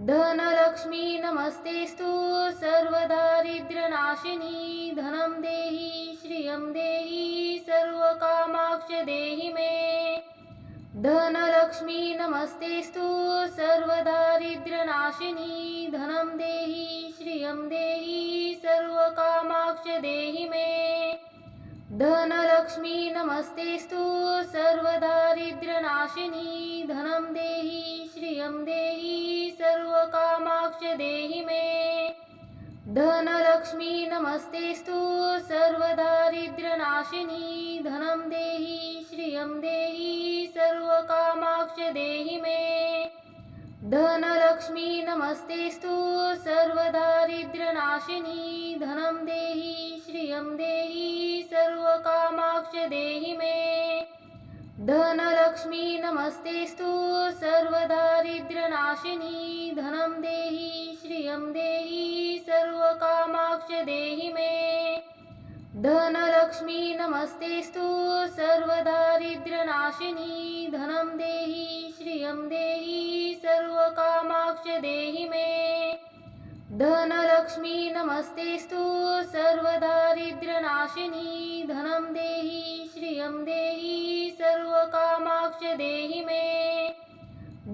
धनलक्ष्मी नमस्तेस्तु सर्वदारिद्र्यनाशिनी धनं देहि श्रियं देहि सर्वकामाक्ष देहि मे। धनलक्ष्मी नमस्तेस्तु सर्वदारिद्र्यनाशिनी धनं देहि श्रियं देहि सर्वकामाक्ष देहि मे। धनलक्ष्मी नमस्तेस्तु सर्वदारिद्र्यनाशिनी धनं देहि श्रियं देहि सर्वकामाक्ष देहि मे। धनलक्ष्मी नमस्तेस्तु सर्वदारिद्र्यनाशिनी धनं देहि श्रियं देहि सर्वकामाक्ष देहि मे। धनलक्ष्मी नमस्तेस्तु सर्वदारिद्र्यनाशिनी धनं देहि श्रियं देहि सर्वकामाक्ष देहि मे। धनलक्ष्मी नमस्तेस्तु सर्वदारिद्र्यनाशिनी धनं देहि श्रियं देहि सर्वकामाक्ष देहि मे। धनलक्ष्मी नमस्तेस्तु सर्वदारिद्र्यनाशिनी धनं देहि श्रियं देहि सर्वकामाक्ष देहि मे। धनलक्ष्मी नमस्तेस्तु सर्वदारिद्र्यनाशिनी धनं देहि श्रियं देहि सर्वकामाक्ष देहि मे।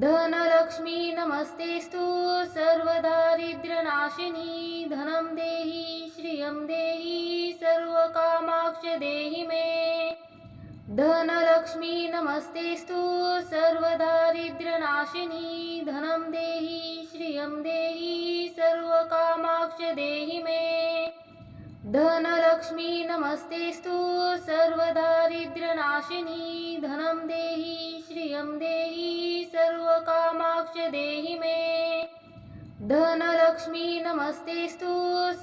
धनलक्ष्मी नमस्तेस्तु सर्वदारिद्र्यनाशिनी धनं देहि श्रियं देहि सर्वकामाक्ष देहि मे। धनलक्ष्मी नमस्तेस्तु सर्वदारिद्र्यनाशिनी धनं देहि श्रियं देहि सर्वकामाक्ष देहि मे। धनलक्ष्मी नमस्तेस्तु सर्वदारिद्र्यनाशिनी धनं देहि श्रियं देहि सर्वकामाक्ष देहि मे। धनलक्ष्मी नमस्तेस्तु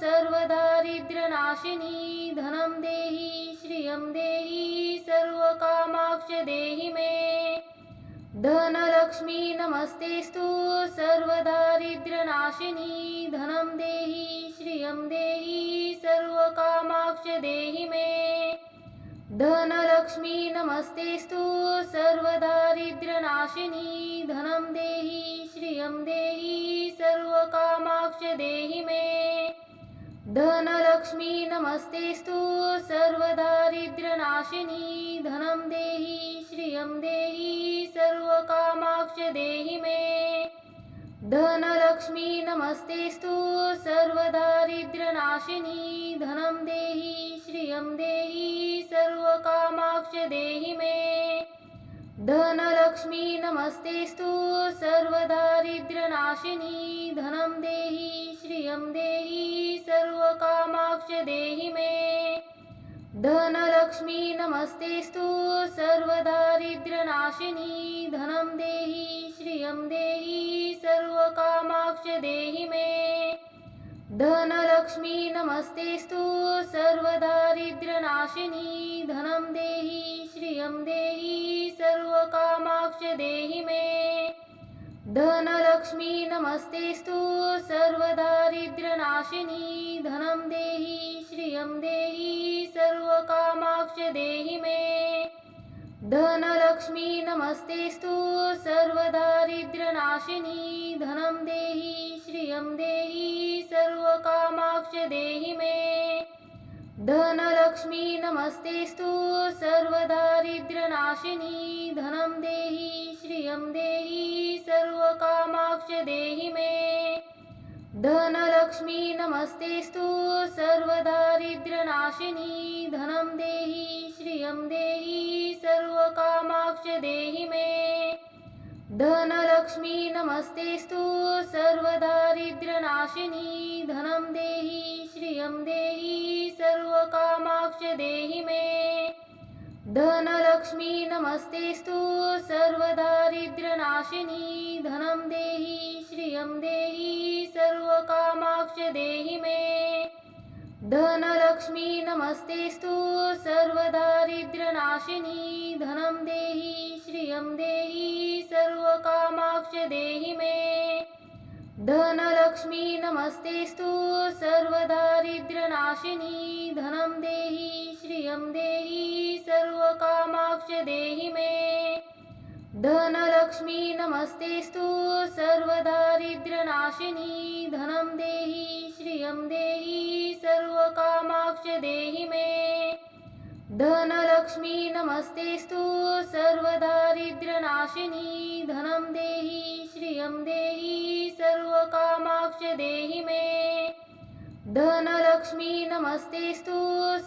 सर्वदारिद्र्यनाशिनी धनं देहि श्रियं देहि सर्वकामाक्ष देहि मे। धनलक्ष्मी नमस्तेस्तु सर्वदारिद्र्यनाशिनी धनं देहि श्रियं देहि सर्वकामाक्ष देहि मे। धनलक्ष्मी नमस्तेस्तु सर्वदारिद्र्यनाशिनी धनं देहि श्रियं देहि सर्वकामाक्ष देहि मे। धनलक्ष्मी नमस्तेस्तु सर्वदारिद्र्यनाशिनी धनं देहि श्रियं देहि सर्वकामाक्ष देहि मे। धनलक्ष्मी नमस्तेस्तु सर्वदारिद्र्यनाशिनी धनं देहि श्रियं देहि सर्वकामाक्ष देहि मे। धनलक्ष्मी नमस्तेस्तु सर्वदारिद्र्यनाशिनी धनं देहि श्रियं देहि सर्वकामाक्ष देहि मे। धनलक्ष्मी नमस्तेस्तु सर्वदारिद्र्यनाशिनी धनं देहि श्रियं देहि सर्वकामाक्ष देहि मे। धनलक्ष्मी नमस्तेस्तु सर्वदारिद्र्यनाशिनी धनं देहि श्रियं देहि सर्वकामाक्ष देहि मे। धनलक्ष्मी नमस्तेस्तु सर्वदारिद्र्यनाशिनी धनं देहि श्रियं देहि सर्वकामाक्ष देहि मे। धनलक्ष्मी नमस्तेस्तु सर्वदारिद्र्यनाशिनी धनं देहि श्रियं देहि सर्वकामाक्ष देहि मे। धनलक्ष्मी नमस्तेस्तु सर्वदारिद्र्यनाशिनी धनं देहि श्रियं देहि सर्वकामाक्ष देहि मे। धनलक्ष्मी नमस्तेस्तु सर्वदारिद्र्यनाशिनी धनं देहि श्रियं देहि सर्वकामाक्ष देहि मे। धनलक्ष्मी नमस्तेस्तु सर्वदारिद्र्यनाशिनी धनं देहि श्रियं देहि सर्वकामाक्ष देहि मे। धनलक्ष्मी नमस्तेस्तु सर्वदारिद्र्यनाशिनी धनं देहि श्रियं देहि सर्वकामाक्ष देहि मे। धनलक्ष्मी नमस्तेस्तु सर्वदारिद्र्यनाशिनी धनं देहि श्रियं देहि सर्वकामाक्ष देहि मे। धनलक्ष्मी नमस्तेस्तु सर्वदारिद्र्यनाशिनी धनं देहि श्रियं देहि सर्वकामाक्ष देहि मे। धनलक्ष्मी नमस्तेस्तु सर्वदारिद्र्यनाशिनी सर्वदारिद्र्यनाशिनी धनं देहि श्रियं देहि सर्वकामाक्ष देहि मे धनलक्ष्मी नमस्तेस्तु सर्वदारिद्र्यनाशिनी धनं देहि श्रियं देहि सर्वकामाक्ष देहि मे धनलक्ष्मी नमस्तेस्तु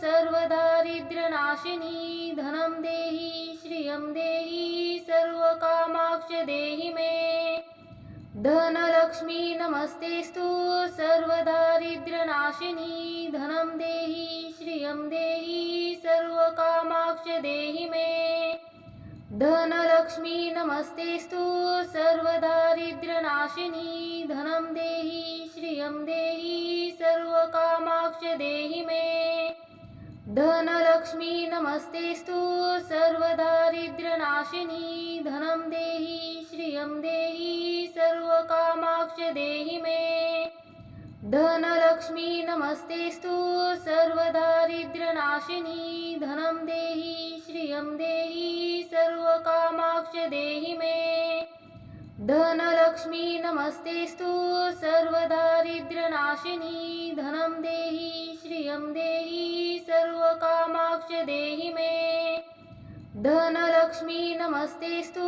सर्वदारिद्र्यनाशिनी धनं देहि श्रियं देहि सर्वकामाक्ष देहि मे धनलक्ष्मी नमस्तेस्तु सर्वदारिद्र्यनाशिनी धनं देहि श्रियं देहि सर्वकामाक्ष देहि मे धनलक्ष्मी नमस्तेस्तु सर्वदारिद्र्यनाशिनी धनं देहि श्रियं देहि सर्वकामाक्ष देहि मे धनलक्ष्मी नमस्तेस्तु सर्वदारिद्र्यनाशिनी धनं देहि श्रियं देहि सर्वकामाक्ष देहि मे धनलक्ष्मी नमस्तेस्तु सर्वदारिद्र्यनाशिनी धनं देहि श्रियं देहि सर्वकामाक्ष देहि मे धनलक्ष्मी नमस्तेस्तु सर्वदारिद्र्यनाशिनी धनं देहि श्रियं देहि सर्वकामाक्ष देहि मे धनलक्ष्मी नमस्तेस्तु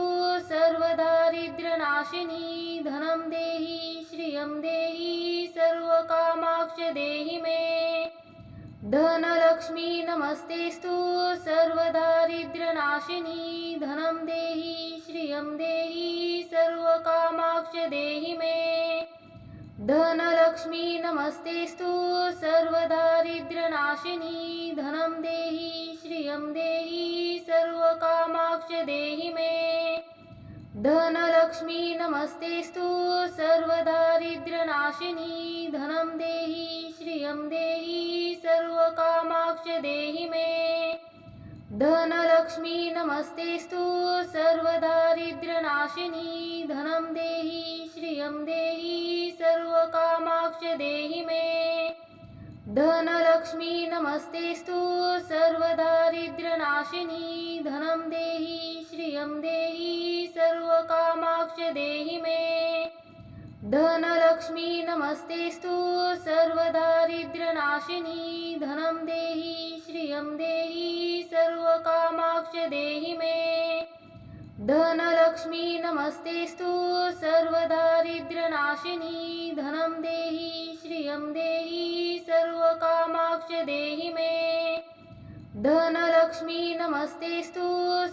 सर्वदारिद्र्यनाशिनी धनं देहि श्रियं देहि सर्वकामाक्ष देहि मे धनलक्ष्मी नमस्तेस्तु सर्वदारिद्र्यनाशिनी धनं देहि श्रियं देहि सर्वकामाक्ष देहि मे धनलक्ष्मी नमस्तेस्तु सर्वदारिद्र्यनाशिनी धनं देहि श्रियं देहि सर्वकामाक्ष देहि मे धनलक्ष्मी नमस्तेस्तु सर्वदारिद्र्यनाशिनी धनं देहि श्रियं देहि सर्वकामाक्ष देहि मे धनलक्ष्मी नमस्तेस्तु सर्वदारिद्र्यनाशिनी धनं देहि श्रियं देहि सर्वकामाक्ष देहि मे धनलक्ष्मी नमस्तेस्तु सर्वदारिद्र्यनाशिनी धनं देहि श्रियं देहि सर्वकामाक्ष देहि मे धनलक्ष्मी नमस्तेस्तु सर्वदारिद्र्यनाशिनी धनं देहि श्रियं देहि सर्वकामाक्ष देहि मे धनलक्ष्मी नमस्तेस्तु सर्वदारिद्र्यनाशिनी धनं देहि श्रियं देहि सर्वकामाक्ष देहि मे धनलक्ष्मी नमस्तेस्तु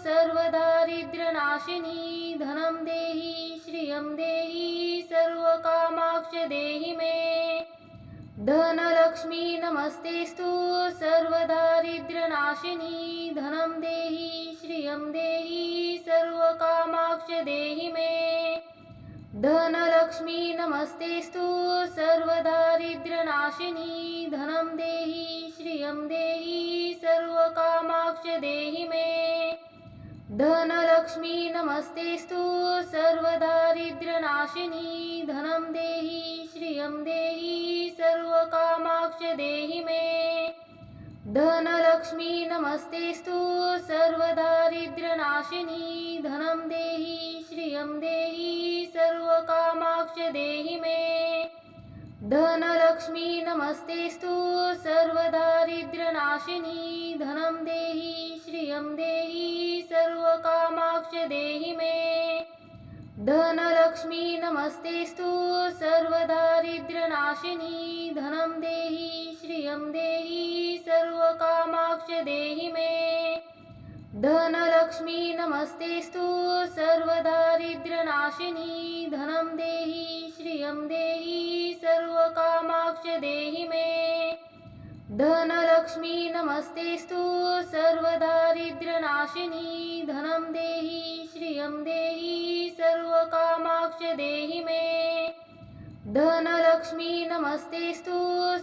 सर्वदारिद्र्यनाशिनी धनं देहि श्रियं देहि सर्वकामाक्ष देहि मे धनलक्ष्मी नमस्तेस्तु सर्वदारिद्र्यनाशिनी धनं देहि श्रियं देहि सर्वकामाक्ष देहि मे धनलक्ष्मी नमस्तेस्तु सर्वदारिद्र्यनाशिनी धनं देहि श्रियं देहि सर्वकामाक्ष देहि मे धनलक्ष्मी नमस्तेस्तु सर्वदारिद्र्यनाशिनी धनं देहि श्रियं देहि सर्वकामाक्ष देहि मे धनलक्ष्मी नमस्तेस्तु सर्वदारिद्र्यनाशिनी धनं देहि श्रियं देहि सर्वकामाक्ष देहि मे धनलक्ष्मी नमस्तेस्तु सर्वदारिद्र्यनाशिनी धनं देहि श्रियं देहि सर्वकामाक्ष देहि मे धनलक्ष्मी नमस्तेस्तु सर्वदारिद्र्यनाशिनी धनं देहि श्रियं देहि सर्वकामाक्ष देहि मे धनलक्ष्मी नमस्तेस्तु सर्वदारिद्र्यनाशिनी धनं देहि श्रियं देहि सर्वकामाक्ष देहि मे धनलक्ष्मी नमस्तेस्तु सर्वदारिद्र्यनाशिनी धनं देहि श्रियं देहि सर्वकामाक्ष देहि मे धनलक्ष्मी नमस्तेस्तु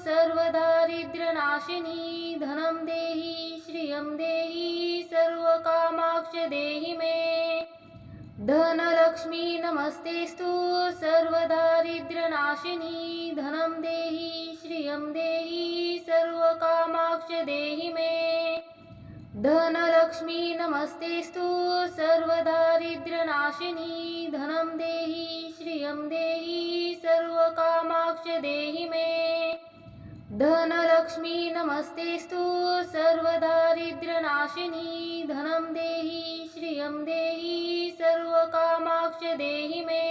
सर्वदारिद्र्यनाशिनी धनं देहि श्रियं देहि सर्वकामाक्ष देहि मे धनलक्ष्मी नमस्तेस्तु सर्वदारिद्र्यनाशिनी धनं देहि श्रियं देहि सर्वकामाक्ष देहि मे धनलक्ष्मी नमस्तेस्तु सर्वदारिद्र्यनाशिनी धनं देहि श्रियं देहि सर्वकामाक्ष देहि मे। धनलक्ष्मी नमस्तेस्तु सर्वदारिद्र्यनाशिनी। धनं देहि श्रियं देहि सर्वकामाक्ष देहि मे।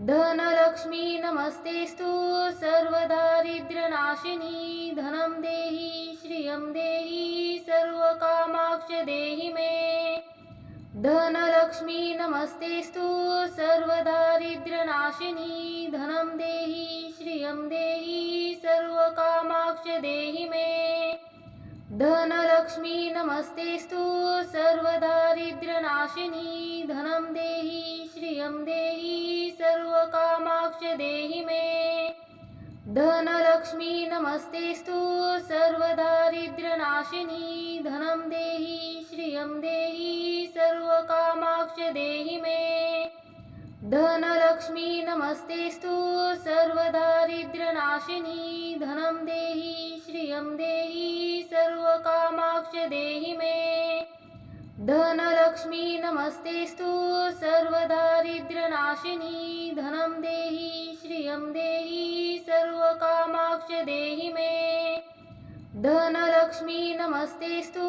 धनलक्ष्मी नमस्तेस्तु सर्वदारिद्र्यनाशिनी। धनं देहि श्रियं देहि सर्वकामाक्ष देहि मे। धनलक्ष्मी नमस्तेस्तु सर्वदारिद्र्यनाशिनी। धनं देहि श्रियं देहि सर्वकामाक्ष देहि मे। धनलक्ष्मी नमस्तेस्तु सर्वदारिद्र्यनाशिनी। धनं देहि श्रियं देहि सर्वकामाक्ष देहि मे। धनलक्ष्मी नमस्तेस्तु सर्वदारिद्र्यनाशिनी। धनं देहि श्रियं देहि सर्वकामाक्ष देहि मे। धनलक्ष्मी नमस्तेस्तु सर्वदारिद्र्यनाशिनी। धनं देहि श्रियं देहि सर्वकामाक्ष देहि मे। धनलक्ष्मी नमस्तेस्तु सर्वदारिद्र्यनाशिनी। धनं देहि श्रियं देहि सर्वकामाक्ष देहि मे। धनलक्ष्मी नमस्तेस्तु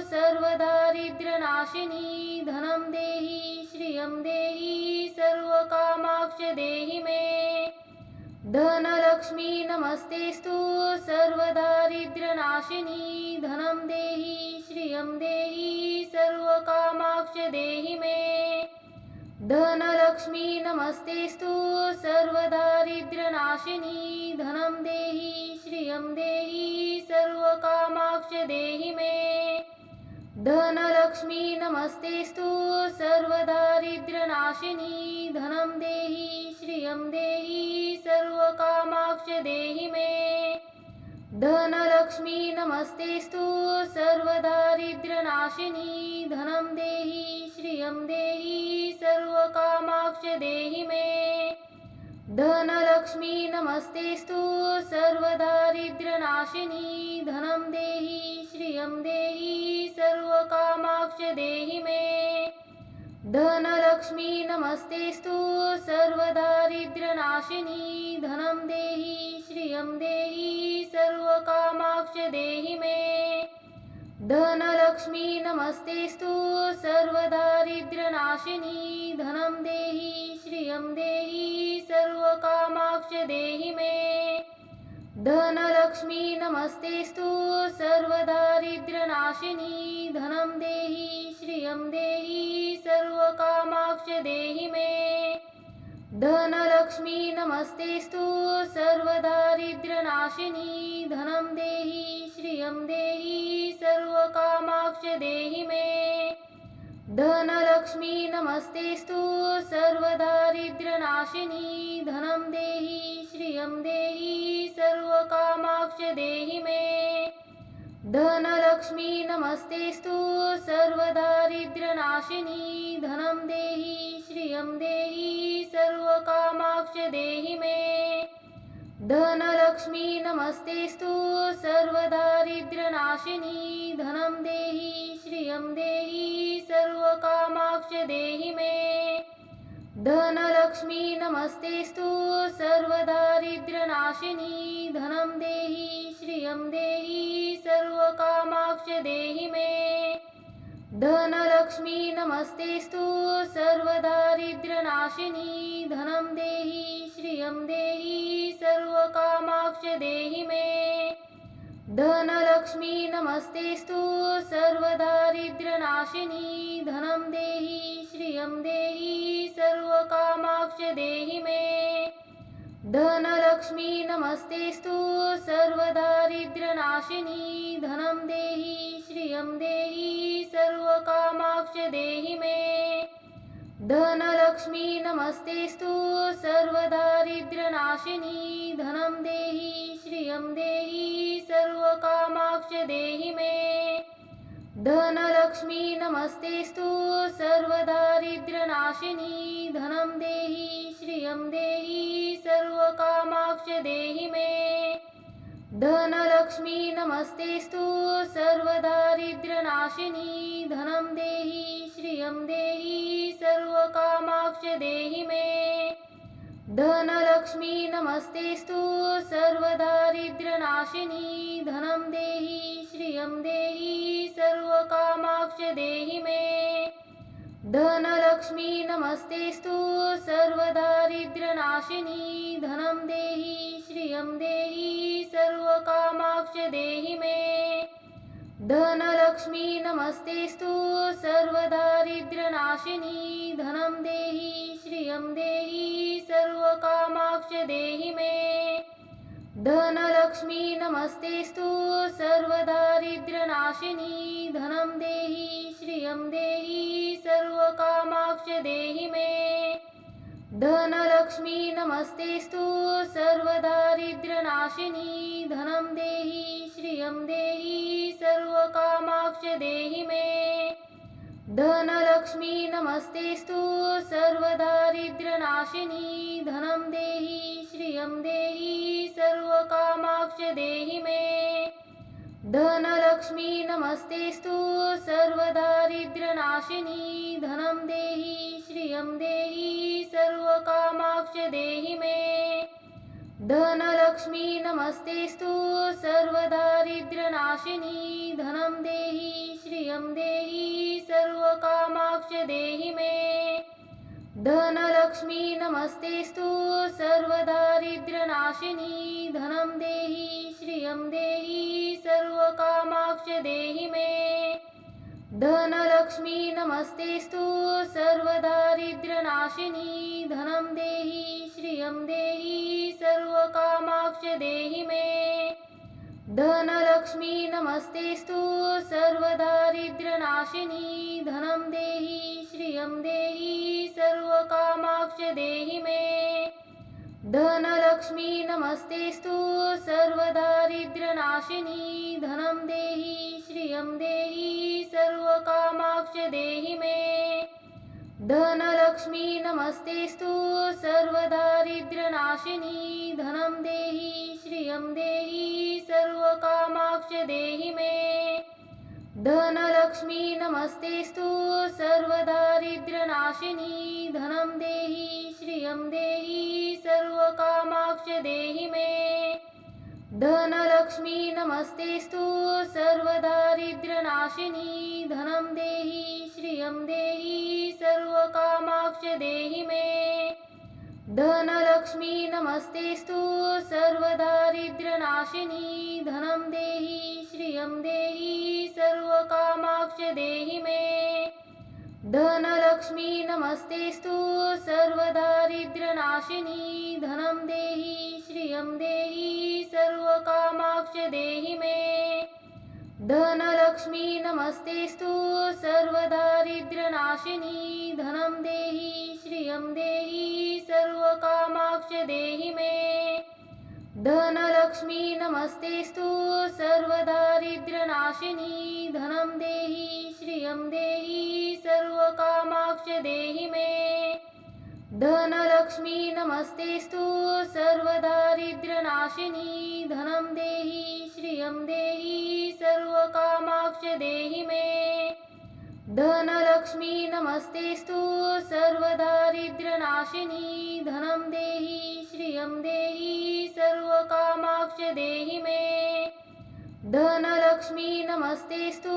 सर्वदारिद्र्यनाशिनी। धनं देहि श्रियं देहि सर्वकामाक्ष देहि मे। धनलक्ष्मी नमस्तेस्तु सर्वदारिद्र्यनाशिनी। धनं देहि श्रियं देहि सर्वकामाक्ष देहि मे। धनलक्ष्मी नमस्तेस्तु सर्वदारिद्र्यनाशिनी। धनं देहि श्रियं देहि सर्वकामाक्ष देहि मे। धनलक्ष्मी नमस्तेस्तु सर्वदारिद्र्यनाशिनी। धनं देहि श्रियं देहि सर्वकामाक्ष देहि मे। धनलक्ष्मी नमस्तेस्तु सर्वदारिद्र्यनाशिनी। धनं देहि श्रियं देहि सर्वकामाक्ष देहि मे। धनलक्ष्मी नमस्तेस्तु सर्वदारिद्र्यनाशिनी। धनं देहि श्रियं देहि सर्वकामाक्ष देहि मे। धनलक्ष्मी नमस्तेस्तु सर्वदारिद्र्यनाशिनी। धनं देहि श्रियं देहि सर्वकामाक्ष देहि मे। धनलक्ष्मी नमस्तेस्तु सर्वदारिद्र्यनाशिनी। धनं देहि श्रियं देहि सर्वकामाक्ष देहि मे। धनलक्ष्मी नमस्तेस्तु सर्वदारिद्र्यनाशिनी। धनं देहि श्रियं देहि सर्वकामाक्ष देहि मे। धनलक्ष्मी नमस्तेस्तु सर्वदारिद्र्यनाशिनी। धनं देहि श्रियं देहि सर्वकामाक्ष देहि मे। धनलक्ष्मी नमस्तेस्तु सर्वदारिद्र्यनाशिनी। धनं देहि श्रियं देहि सर्वकामाक्ष देहि मे। धनलक्ष्मी नमस्तेस्तु सर्वदारिद्र्यनाशिनी। धनं देहि श्रियं देहि सर्वकामाक्ष देहि मे। धनलक्ष्मी नमस्तेस्तु सर्वदारिद्र्यनाशिनी। धनं देहि श्रियं देहि सर्वकामाक्ष देहि मे। धनलक्ष्मी नमस्तेस्तु सर्वदारिद्र्यनाशिनी। धनं देहि श्रियं देहि सर्वकामाक्ष देहि मे। धनलक्ष्मी नमस्तेस्तु सर्वदारिद्र्यनाशिनी। धनं देहि श्रियं देहि सर्वकामाक्ष देहि मे। धनलक्ष्मी नमस्तेस्तु सर्वदारिद्र्यनाशिनी। धनं देहि श्रियं देहि सर्वकामाक्ष देहि मे। धनलक्ष्मी नमस्तेस्तु सर्वदारिद्र्यनाशिनी। धनं देहि श्रियं देहि सर्वकामाक्ष देहि मे। धनलक्ष्मी नमस्तेस्तु सर्वदारिद्र्यनाशिनी। धनं देहि श्रियं देहि सर्वकामाक्ष देहि मे। धनलक्ष्मी नमस्तेस्तु सर्वदारिद्र्यनाशिनी। धनं देहि श्रियं देहि सर्वकामाक्ष देहि मे। धनलक्ष्मी नमस्तेस्तु सर्वदारिद्र्यनाशिनी। धनं देहि श्रियं देहि सर्वकामाक्ष देहि मे। धनलक्ष्मी नमस्तेस्तु सर्वदारिद्र्यनाशिनी धनं देहि श्रियं देहि सर्वकामाक्ष देहि मे धनलक्ष्मी नमस्तेस्तु सर्वदारिद्र्यनाशिनी धनं देहि श्रियं देहि सर्वकामाक्ष देहि मे धनलक्ष्मी नमस्तेस्तु सर्वदारिद्र्यनाशिनी धनं देहि श्रियं देहि सर्वकामाक्ष देहि मे धनलक्ष्मी नमस्तेस्तु सर्वदारिद्र्यनाशिनी धनं देहि श्रियं देहि सर्वकामाक्ष देहि मे धनलक्ष्मी नमस्तेस्तु सर्वदारिद्र्यनाशिनी धनं देहि श्रियं देहि सर्वकामाक्ष देहि मे धनलक्ष्मी नमस्तेस्तु सर्वदारिद्र्यनाशिनी धनं देहि श्रियं देहि सर्वकामाक्ष देहि मे धनलक्ष्मी नमस्तेस्तु सर्वदारिद्र्यनाशिनी धनं देहि श्रियं देहि सर्वकामाक्ष देहि मे धनलक्ष्मी नमस्तेस्तु सर्वदारिद्र्यनाशिनी धनं देहि श्रियं देहि सर्वकामाक्ष देहि मे धनलक्ष्मी नमस्तेस्तु सर्वदारिद्र्यनाशिनी धनं देहि श्रियं देहि सर्वकामाक्ष देहि मे धनलक्ष्मी नमस्तेस्तु सर्वदारिद्र्यनाशिनी धनं देहि श्रियं देहि सर्वकामाक्ष देहि मे धनलक्ष्मी नमस्तेस्तु सर्वदारिद्र्यनाशिनी धनं देहि श्रियं देहि सर्वकामाक्ष देहि मे धनलक्ष्मी नमस्तेस्तु सर्वदारिद्र्यनाशिनी धनं देहि श्रियं देहि सर्वकामाक्ष देहि मे धनलक्ष्मी नमस्तेस्तु सर्वदारिद्र्यनाशिनी धनं देहि श्रियं देहि सर्वकामाक्ष देहि मे धनलक्ष्मी नमस्तेस्तु सर्वदारिद्र्यनाशिनी धनं देहि श्रियं देहि सर्वकामाक्ष देहि मे धनलक्ष्मी नमस्तेस्तु सर्वदारिद्र्यनाशिनी धनं देहि श्रियं देहि सर्वकामाक्ष देहि मे धनलक्ष्मी नमस्तेस्तु सर्वदारिद्र्यनाशिनी धनं देहि श्रियं देहि सर्वकामाक्ष देहि मे धनलक्ष्मी नमस्तेस्तु सर्वदारिद्र्यनाशिनी धनं देहि श्रियं देहि सर्वकामाक्ष देहि मे धनलक्ष्मी नमस्तेस्तु सर्वदारिद्र्यनाशिनी धनं देहि श्रियं देहि सर्वकामाक्ष देहि मे धनलक्ष्मी नमस्तेस्तु सर्वदारिद्र्यनाशिनी धनं देहि श्रियं देहि सर्वकामाक्ष देहि मे धनलक्ष्मी नमस्तेस्तु सर्वदारिद्र्यनाशिनी धनं देहि श्रियं देहि सर्वकामाक्ष देहि मे धनलक्ष्मी नमस्तेस्तु सर्वदारिद्र्यनाशिनी धनं देहि श्रियं देहि सर्वकामाक्ष देहि मे धनलक्ष्मी नमस्तेस्तु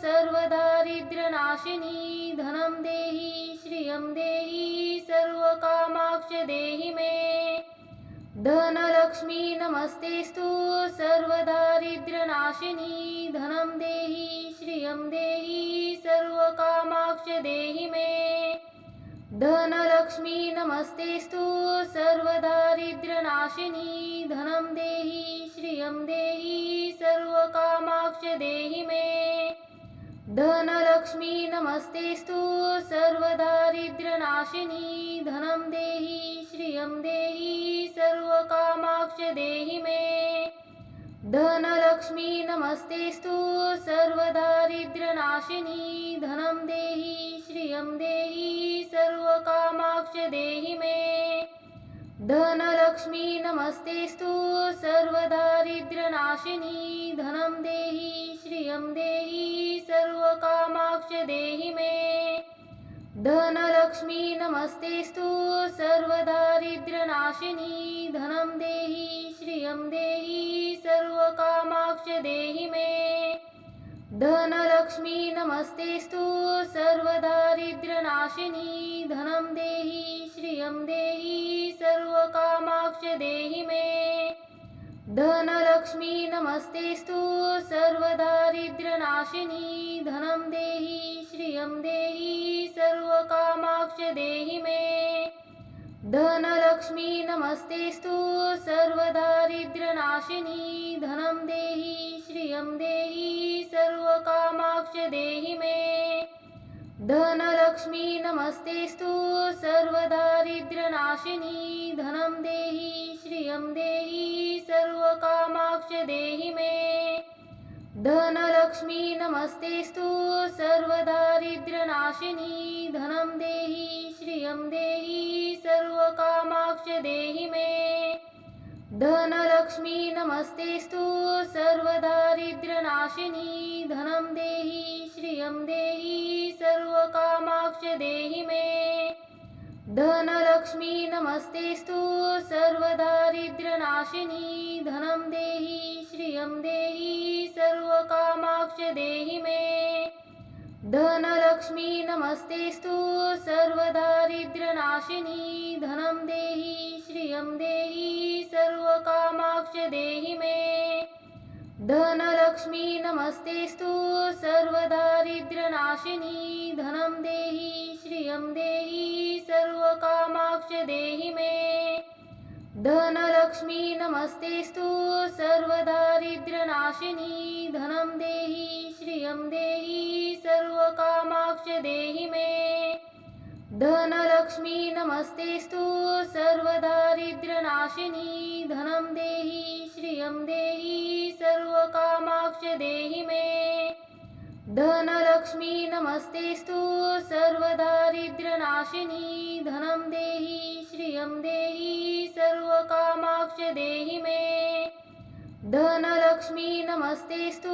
सर्वदारिद्र्यनाशिनी धनं देहि श्रियं देहि सर्वकामाक्ष देहि मे धनलक्ष्मी नमस्तेस्तु सर्वदारिद्र्यनाशिनी धनं देहि श्रियं देहि सर्वकामाक्ष देहि मे धनलक्ष्मी नमस्तेस्तु सर्वदारिद्र्यनाशिनी धनं देहि श्रियं देहि सर्वकामाक्ष देहि मे धनलक्ष्मी नमस्तेस्तु सर्वदारिद्र्यनाशिनी धनं देहि श्रियं देहि सर्वकामाक्ष देहि मे धनलक्ष्मी नमस्तेस्तु सर्वदारिद्र्यनाशिनी धनं देहि श्रियं देहि सर्वकामाक्ष देहि मे धनलक्ष्मी नमस्तेस्तु सर्वदारिद्र्यनाशिनी धनं देहि श्रियं देहि सर्वकामाक्ष देहि मे धनलक्ष्मी नमस्तेस्तु सर्वदारिद्र्यनाशिनी धनं देहि श्रियं देहि सर्वकामाक्ष देहि मे धनलक्ष्मी नमस्तेस्तु सर्वदारिद्र्यनाशिनी धनं देहि श्रियं देहि सर्वकामाक्ष देहि मे धनलक्ष्मी नमस्तेस्तु सर्वदारिद्र्यनाशिनी धनं देहि श्रियं देहि सर्वकामाक्ष देहि मे धनलक्ष्मी नमस्तेस्तु सर्वदारिद्र्यनाशिनी धनं देहि श्रियं देहि सर्वकामाक्ष देहि मे धनलक्ष्मी नमस्तेस्तु सर्वदारिद्र्यनाशिनी धनं देहि श्रियं देहि सर्वकामाक्ष देहि मे धनलक्ष्मी नमस्तेस्तु सर्वदारिद्र्यनाशिनी धनं देहि श्रियं देहि सर्वकामाक्ष देहि मे धनलक्ष्मी नमस्तेस्तु सर्वदारिद्र्यनाशिनी धनं देहि श्रियं देहि सर्वकामाक्ष देहि मे धनलक्ष्मी नमस्तेस्तु सर्वदारिद्र्यनाशिनी धनं देहि श्रियं देहि सर्वकामाक्ष देहि मे धनलक्ष्मी नमस्तेस्तु सर्वदारिद्र्यनाशिनी धनं देहि श्रियं देहि सर्वकामाक्ष देहि मे धनलक्ष्मी नमस्तेस्तु सर्वदारिद्र्यनाशिनी धनं देहि श्रियं देहि सर्वकामाक्ष देहि मे धनलक्ष्मी नमस्तेस्तु सर्वदारिद्र्यनाशिनी धनं देहि श्रियं देहि सर्वकामाक्ष देहि मे धनलक्ष्मी नमस्तेस्तु सर्वदारिद्र्यनाशिनी धनं देहि श्रियं देहि सर्वकामाक्ष देहि मे धनलक्ष्मी नमस्तेस्तु सर्वदारिद्र्यनाशिनी धनं देहि श्रियं देहि सर्वकामाक्ष देहि मे धनलक्ष्मी नमस्तेस्तु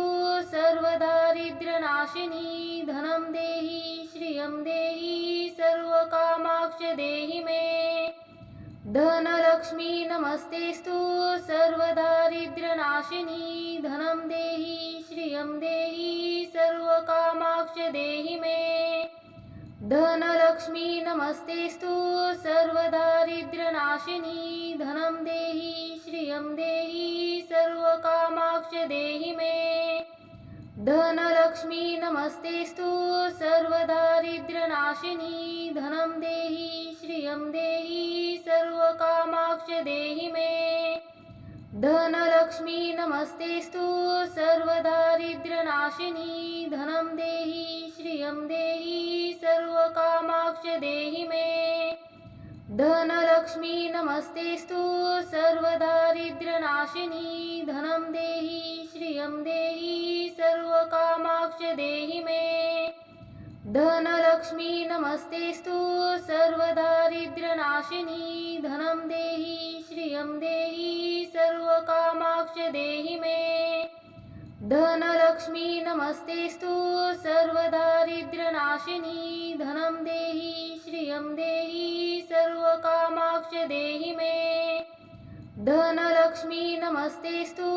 सर्वदारिद्र्यनाशिनी धनं देहि श्रियं देहि सर्वकामाक्ष देहि मे धनलक्ष्मी नमस्तेस्तु सर्वदारिद्र्यनाशिनी धनं देहि श्रियं देहि सर्वकामाक्ष देहि मे धनलक्ष्मी नमस्तेस्तु सर्वदारिद्र्यनाशिनी धनं देहि श्रियं देहि सर्वकामाक्ष देहि मे धनलक्ष्मी नमस्तेस्तु सर्वदारिद्र्यनाशिनी धनं देहि श्रियं देहि सर्वकामाक्ष देहि मे धनलक्ष्मी नमस्तेस्तु सर्वदारिद्र्यनाशिनी धनं देहि श्रियं देहि सर्वकामाक्ष देहि मे धनलक्ष्मी नमस्तेस्तु सर्वदारिद्र्यनाशिनी धनं देहि श्रियं देहि सर्वकामाक्ष देहि मे धनलक्ष्मी नमस्तेस्तु सर्वदारिद्र्यनाशिनी धनं देहि श्रियं देहि सर्वकामाक्ष देहि मे धनलक्ष्मी नमस्तेस्तु सर्वदारिद्र्यनाशिनी धनं देहि श्रियं देहि सर्वकामाक्ष देहि मे धनलक्ष्मी नमस्तेस्तु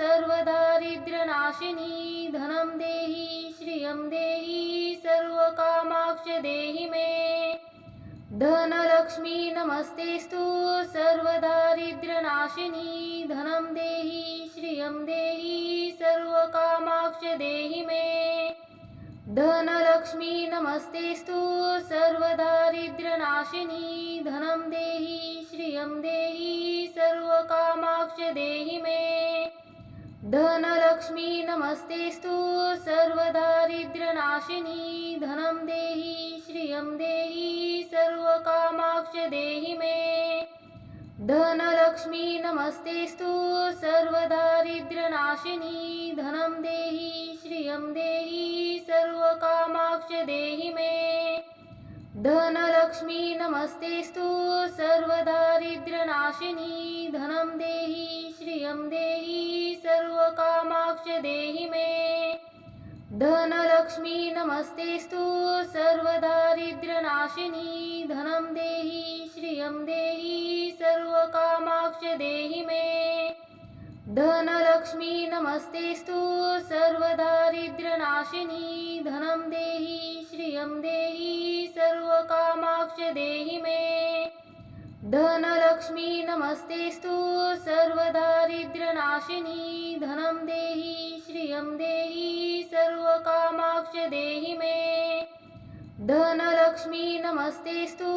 सर्वदारिद्र्यनाशिनी धनं देहि श्रियं देहि सर्वकामाक्ष देहि मे धनलक्ष्मी नमस्तेस्तु सर्वदारिद्र्यनाशिनी धनं देहि श्रियं देहि सर्वकामाक्ष देहि मे धनलक्ष्मी नमस्तेस्तु सर्वदारिद्र्यनाशिनी धनं देहि श्रियं देहि सर्वकामाक्ष देहि मे धनलक्ष्मी नमस्तेस्तु सर्वदारिद्र्यनाशिनी धनं देहि श्रियं देहि सर्वकामाक्ष देहि मे धनलक्ष्मी नमस्तेस्तु सर्वदारिद्र्यनाशिनी धनं देहि श्रियं देहि सर्वकामाक्ष देहि मे धनलक्ष्मी नमस्तेस्तु सर्वदारिद्र्यनाशिनी धनं देहि श्रियं देहि सर्वकामाक्ष देहि मे धनलक्ष्मी नमस्तेस्तु सर्वदारिद्र्यनाशिनी धनं देहि श्रियं देहि सर्वकामाक्ष देहि मे धनलक्ष्मी नमस्तेस्तु सर्वदारिद्र्यनाशिनी धनं देहि श्रियं देहि सर्वकामाक्ष देहि मे धनलक्ष्मी नमस्तेस्तु सर्वदारिद्र्यनाशिनी धनं देहि श्रियं देहि सर्वकामाक्ष देहि मे धनलक्ष्मी नमस्तेस्तु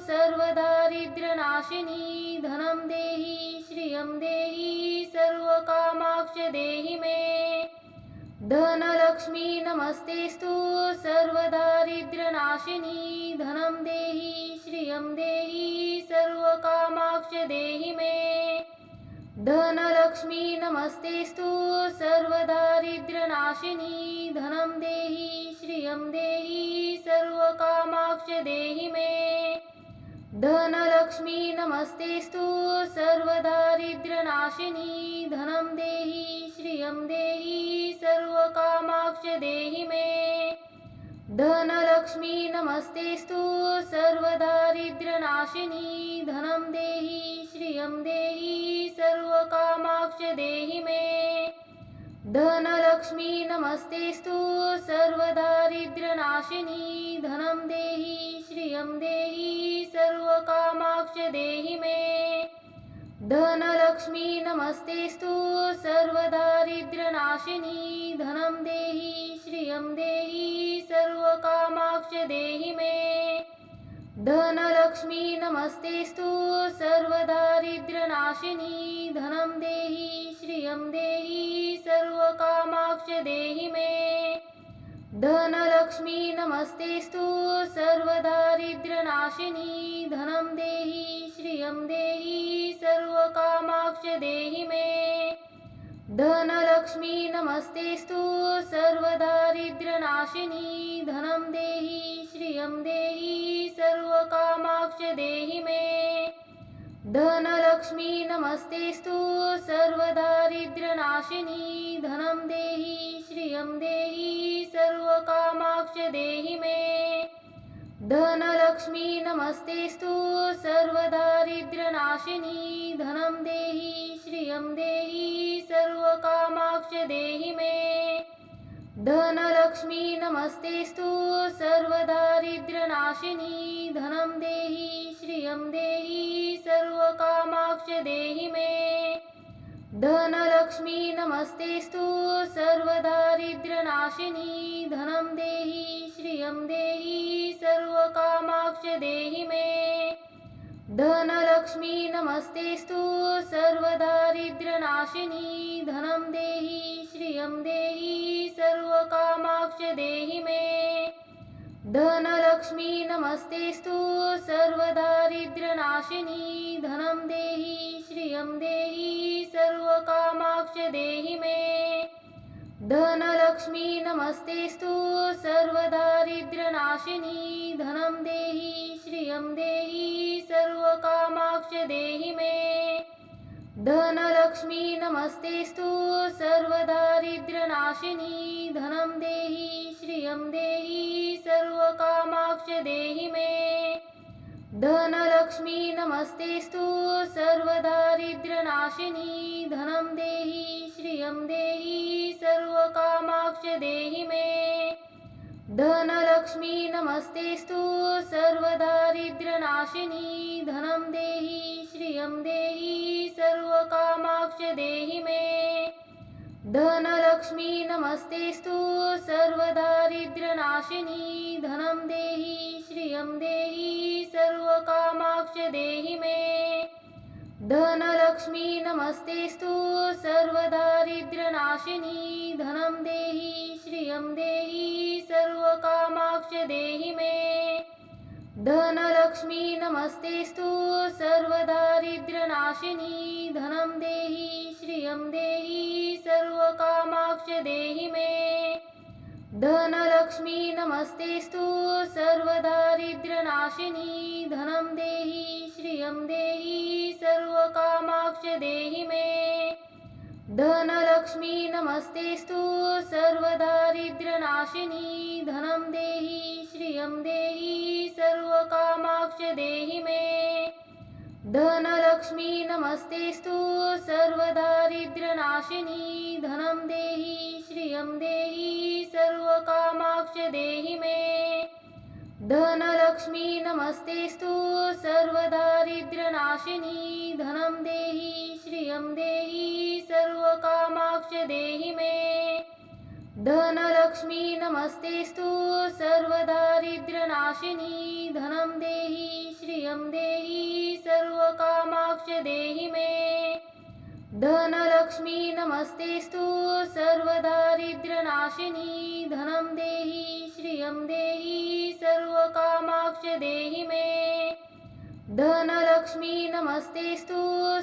सर्वदारिद्र्यनाशिनी धनं देहि श्रियं देहि सर्वकामाक्ष देहि मे धनलक्ष्मी नमस्तेस्तु सर्वदारिद्र्यनाशिनी धनं देहि श्रियं देहि सर्वकामाक्ष देहि मे धनलक्ष्मी नमस्तेस्तु सर्वदारिद्र्यनाशिनी धनं देहि श्रियं देहि सर्वकामाक्ष देहि मे धनलक्ष्मी नमस्तेस्तु सर्वदारिद्र्यनाशिनी धनं देहि श्रियं देहि सर्वकामाक्ष देहि मे धनलक्ष्मी नमस्तेस्तु सर्वदारिद्र्यनाशिनी धनं देहि श्रियं देहि सर्वकामाक्ष देहि मे धनलक्ष्मी नमस्तेस्तु सर्वदारिद्र्यनाशिनी धनं देहि श्रियं देहि सर्वकामाक्ष देहि मे धनलक्ष्मी नमस्तेस्तु सर्वदारिद्र्यनाशिनी धनं देहि श्रियं देहि सर्वकामाक्ष देहि मे धनलक्ष्मी नमस्तेस्तु सर्वदारिद्र्यनाशिनी धनं देहि श्रियं देहि सर्वकामाक्ष देहि मे धनलक्ष्मी नमस्तेस्तु सर्वदारिद्र्यनाशिनी धनं देहि श्रियं देहि सर्वकामाक्ष देहि मे धनलक्ष्मी नमस्तेस्तु सर्वदारिद्र्यनाशिनी धनं देहि श्रियं देहि सर्वकामाक्ष देहि मे धनलक्ष्मी नमस्तेस्तु सर्वदारिद्र्यनाशिनी धनं देहि श्रियं देहि सर्वकामाक्ष देहि मे धनलक्ष्मी नमस्तेस्तु सर्वदारिद्र्यनाशिनी धनं देहि श्रियं देहि सर्वकामाक्ष देहि मे धनलक्ष्मी नमस्तेस्तु सर्वदारिद्र्यनाशिनी धनं देहि श्रियं देहि सर्वकामाक्ष देहि मे धनलक्ष्मी नमस्तेस्तु सर्वदारिद्र्यनाशिनी धनं देहि श्रियं देहि सर्वकामाक्ष देहि मे धनलक्ष्मी नमस्तेस्तु सर्वदारिद्र्यनाशिनी धनं देहि श्रियं देहि सर्वकामाक्ष देहि मे धनलक्ष्मी नमस्तेस्तु सर्वदारिद्र्यनाशिनी धनं देहि श्रियं देहि सर्वकामाक्ष देहि मे धनलक्ष्मी नमस्तेस्तु सर्वदारिद्र्यनाशिनी धनं देहि श्रियं देहि सर्वकामाक्ष देहि मे धनलक्ष्मी नमस्तेस्तु सर्वदारिद्र्यनाशिनी धनं देहि श्रियं देहि सर्वकामाक्ष देहि मे धनलक्ष्मी नमस्तेस्तु सर्वदारिद्र्यनाशिनी धनं देहि श्रियं देहि सर्वकामाक्ष देहि मे धनलक्ष्मी नमस्तेस्तु सर्वदारिद्र्यनाशिनी धनं देहि श्रियं देहि सर्वकामाक्ष देहि मे धनलक्ष्मी नमस्तेस्तु सर्वदारिद्र्यनाशिनी धनं देहि श्रियं देहि सर्वकामाक्ष देहि मे धनलक्ष्मी नमस्तेस्तु सर्वदारिद्र्यनाशिनी धनं देहि श्रियं देहि सर्वकामाक्ष देहि मे धनलक्ष्मी नमस्तेस्तु सर्वदारिद्र्यनाशिनी धनं देहि श्रियं देहि सर्वकामाक्ष देहि मे धनलक्ष्मी नमस्तेस्तु सर्वदारिद्र्यनाशिनी धनं देहि श्रियं देहि सर्वकामाक्ष देहि मे धनलक्ष्मी नमस्तेस्तु सर्वदारिद्र्यनाशिनी धनं देहि श्रियं देहि सर्वकामाक्ष देहि मे धनलक्ष्मी नमस्तेस्तु सर्वदारिद्र्यनाशिनी धनं देहि श्रियं देहि सर्वकामाक्ष देहि मे धनलक्ष्मी नमस्तेस्तु सर्वदारिद्र्यनाशिनी धनं देहि श्रियं देहि सर्वकामाक्ष देहि मे धनलक्ष्मी नमस्तेस्तु सर्वदारिद्र्यनाशिनी धनं देहि श्रियं देहि सर्वकामाक्ष देहि मे धनलक्ष्मी नमस्तेस्तु सर्वदारिद्र्यनाशिनी धनं देहि श्रियं देहि सर्वकामाक्ष देहि मे धनलक्ष्मी नमस्तेस्तु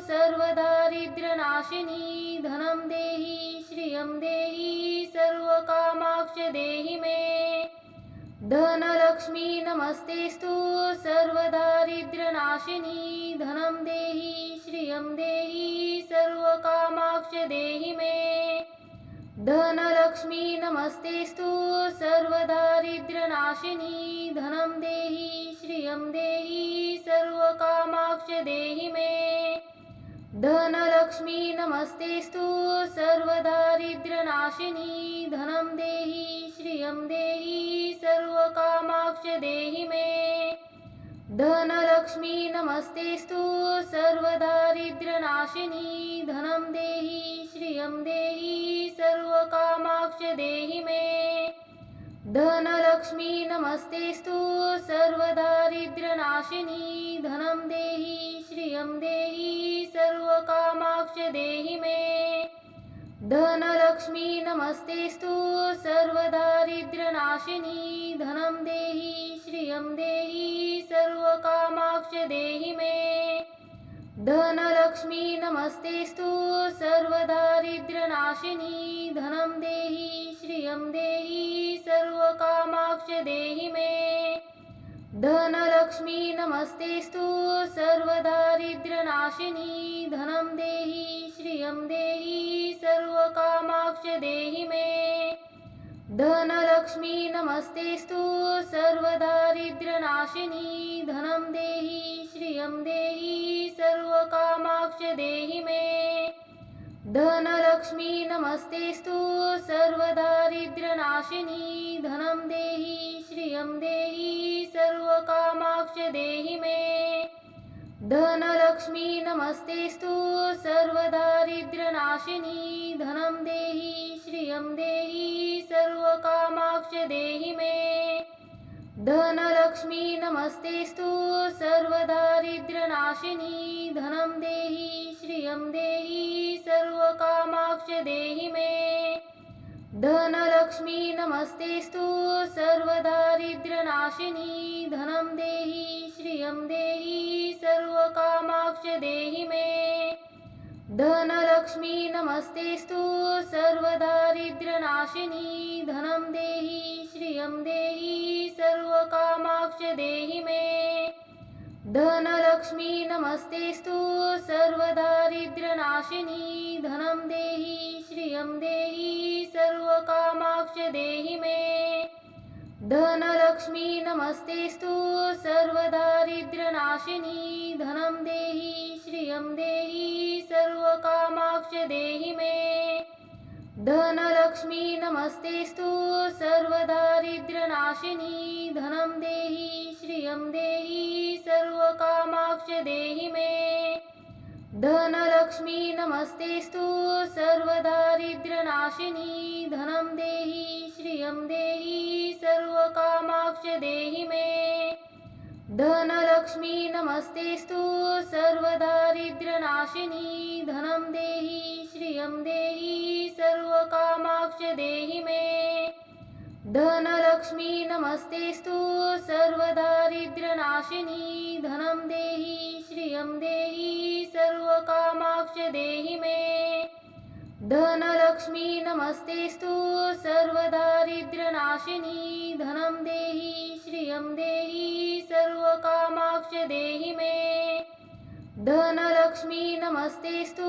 सर्वदारिद्र्यनाशिनी धनं देहि श्रियं देहि सर्वकामाक्ष देहि मे धनलक्ष्मी नमस्तेस्तु सर्वदारिद्र्यनाशिनी धनं देहि श्रियं देहि सर्वकामाक्ष देहि मे धनलक्ष्मी नमस्तेस्तु सर्वदारिद्र्यनाशिनी धनं देहि श्रियं देहि सर्वकामाक्ष देहि मे धनलक्ष्मी नमस्तेस्तु सर्वदारिद्र्यनाशिनी धनं देहि श्रियं देहि सर्वकामाक्ष देहि मे धनलक्ष्मी नमस्तेस्तु सर्वदारिद्र्यनाशिनी धनं देहि श्रियं देहि सर्वकामाक्ष देहि मे धनलक्ष्मी नमस्तेस्तु सर्वदारिद्र्यनाशिनी धनं देहि श्रियं देहि सर्वकामाक्ष देहि मे धनलक्ष्मी नमस्तेस्तु सर्वदारिद्र्यनाशिनी धनं देहि श्रियं देहि सर्वकामाक्ष देहि मे धनलक्ष्मी नमस्तेस्तु सर्वदारिद्र्यनाशिनी धनं देहि श्रियं देहि सर्वकामाक्ष देहि मे धनलक्ष्मी नमस्तेस्तु सर्वदारिद्र्यनाशिनी धनं देहि श्रियं देहि सर्वकामाक्ष देहि मे धनलक्ष्मी नमस्तेस्तु सर्वदारिद्र्यनाशिनी धनं देहि श्रियं देहि सर्वकामाक्ष देहि मे धनलक्ष्मी नमस्तेस्तु सर्वदारिद्र्यनाशिनी धनं देहि श्रियं देहि सर्वकामाक्ष देहि मे धनलक्ष्मी नमस्तेस्तु सर्वदारिद्र्यनाशिनी धनं देहि श्रियं देहि सर्वकामाक्ष देहि मे धनलक्ष्मी नमस्तेस्तु सर्वदारिद्र्यनाशिनी धनं देहि श्रियं देहि सर्वकामाक्ष देहि मे धनलक्ष्मी नमस्तेस्तु सर्वदारिद्र्यनाशिनी धनं देहि श्रियं देहि सर्वकामाक्ष देहि मे धनलक्ष्मी नमस्तेस्तु सर्वदारिद्र्यनाशिनी धनं देहि श्रियं देहि सर्वकामाक्ष देहि मे धनलक्ष्मी नमस्तेस्तु सर्वदारिद्र्यनाशिनी धनं देहि श्रियं देहि सर्वकामाक्ष देहि मे धनलक्ष्मी नमस्तेस्तु सर्वदारिद्र्यनाशिनी धनं देहि श्रियं देहि सर्वकामाक्ष देहि मे धनलक्ष्मी नमस्तेस्तु सर्वदारिद्र्यनाशिनी धनं देहि श्रियं देहि सर्वकामाक्ष देहि मे धनलक्ष्मी नमस्तेस्तु सर्वदारिद्र्यनाशिनी धनं देहि श्रियं देहि सर्वकामाक्ष देहि मे धनलक्ष्मी नमस्तेस्तु सर्वदारिद्र्यनाशिनी धनं देहि श्रियं देहि सर्वकामाक्ष देहि मे धनलक्ष्मी नमस्तेस्तु सर्वदारिद्र्यनाशिनी धनं देहि श्रियं देहि सर्वकामाक्ष देहि मे धनलक्ष्मी नमस्तेस्तु सर्वदारिद्र्यनाशिनी धनं देहि श्रियं देहि सर्वकामाक्ष देहि मे धनलक्ष्मी नमस्तेस्तु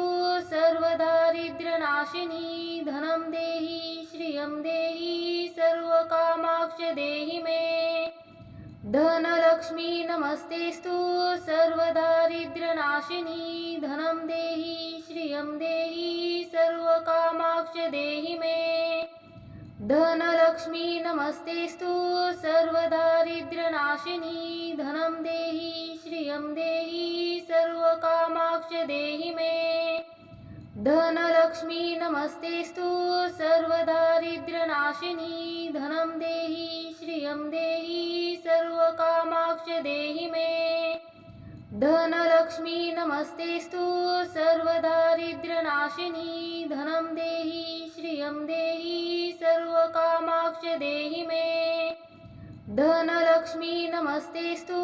सर्वदारिद्र्यनाशिनी धनं देहि श्रियं देहि सर्वकामाक्ष देहि मे धनलक्ष्मी नमस्तेस्तु सर्वदारिद्र्यनाशिनी धनं देहि श्रियं देहि सर्वकामाक्ष देहि मे धनलक्ष्मी नमस्तेस्तु सर्वदारिद्र्यनाशिनी धनं देहि श्रियं देहि सर्वकामाक्ष देहि मे धनलक्ष्मी नमस्तेस्तु सर्वदारिद्र्यनाशिनी धनं देहि श्रियं देहि सर्वकामाक्ष देहि मे धनलक्ष्मी नमस्तेस्तु सर्वदारिद्र्यनाशिनी धनं देहि श्रियं देहि सर्वकामाक्ष देहि मे धनलक्ष्मी नमस्तेस्तु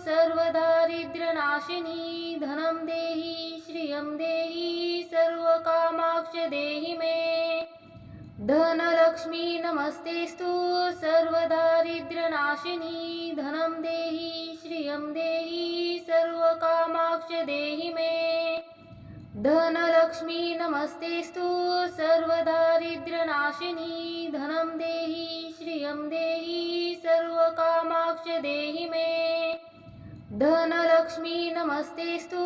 सर्वदारिद्र्यनाशिनी धनं देहि श्रियं देहि सर्वकामाक्ष देहि मे धनलक्ष्मी नमस्तेस्तु सर्वदारिद्र्यनाशिनी धनं देहि श्रियं देहि सर्वकामाक्ष देहि मे धनलक्ष्मी नमस्तेस्तु सर्वदारिद्र्यनाशिनी धनं देहि श्रियं देहि सर्वकामाक्ष देहि मे धनलक्ष्मी नमस्तेस्तु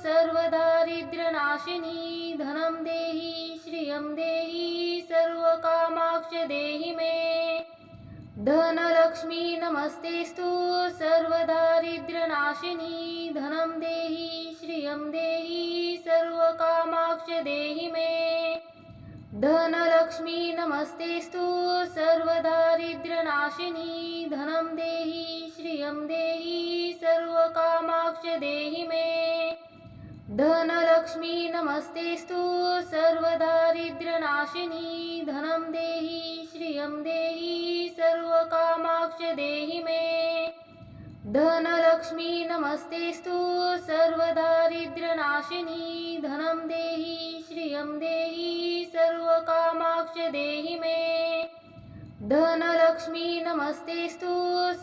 सर्वदारिद्र्यनाशिनी धनं देहि श्रियं देहि सर्वकामाक्ष देहि मे धनलक्ष्मी नमस्तेस्तु सर्वदारिद्र्यनाशिनी धनं देहि श्रियं देहि सर्वकामाक्ष देहि मे धनलक्ष्मी नमस्तेस्तु सर्वदारिद्र्यनाशिनी धनं देहि श्रियं देहि सर्वकामाक्ष देहि मे धनलक्ष्मी नमस्तेस्तु सर्वदारिद्र्यनाशिनी धनं देहि श्रियं देहि सर्वकामाक्ष देहि मे धनलक्ष्मी नमस्तेस्तु सर्वदारिद्र्यनाशिनी धनं देहि श्रियं देहि सर्वकामाक्ष देहि मे धनलक्ष्मी नमस्तेस्तु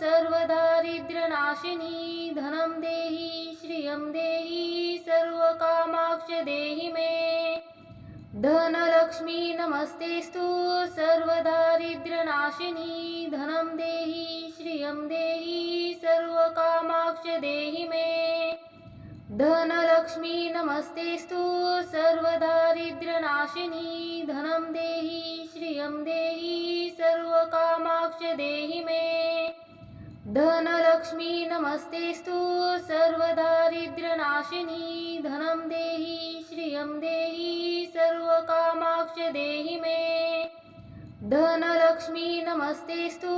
सर्वदारिद्र्यनाशिनी धनं देहि श्रियं देहि सर्वकामाक्ष देहि मे धनलक्ष्मी नमस्तेस्तु सर्वदारिद्र्यनाशिनी धनं देहि श्रियं देहि सर्वकामाक्ष देहि मे धनलक्ष्मी नमस्तेस्तु सर्वदारिद्र्यनाशिनी धनं देहि श्रियं देहि सर्वकामाक्ष देहि मे धनलक्ष्मी नमस्तेस्तु सर्वदारिद्र्यनाशिनी धनं देहि श्रियं देहि सर्वकामाक्ष देहि मे धनलक्ष्मी नमस्तेस्तु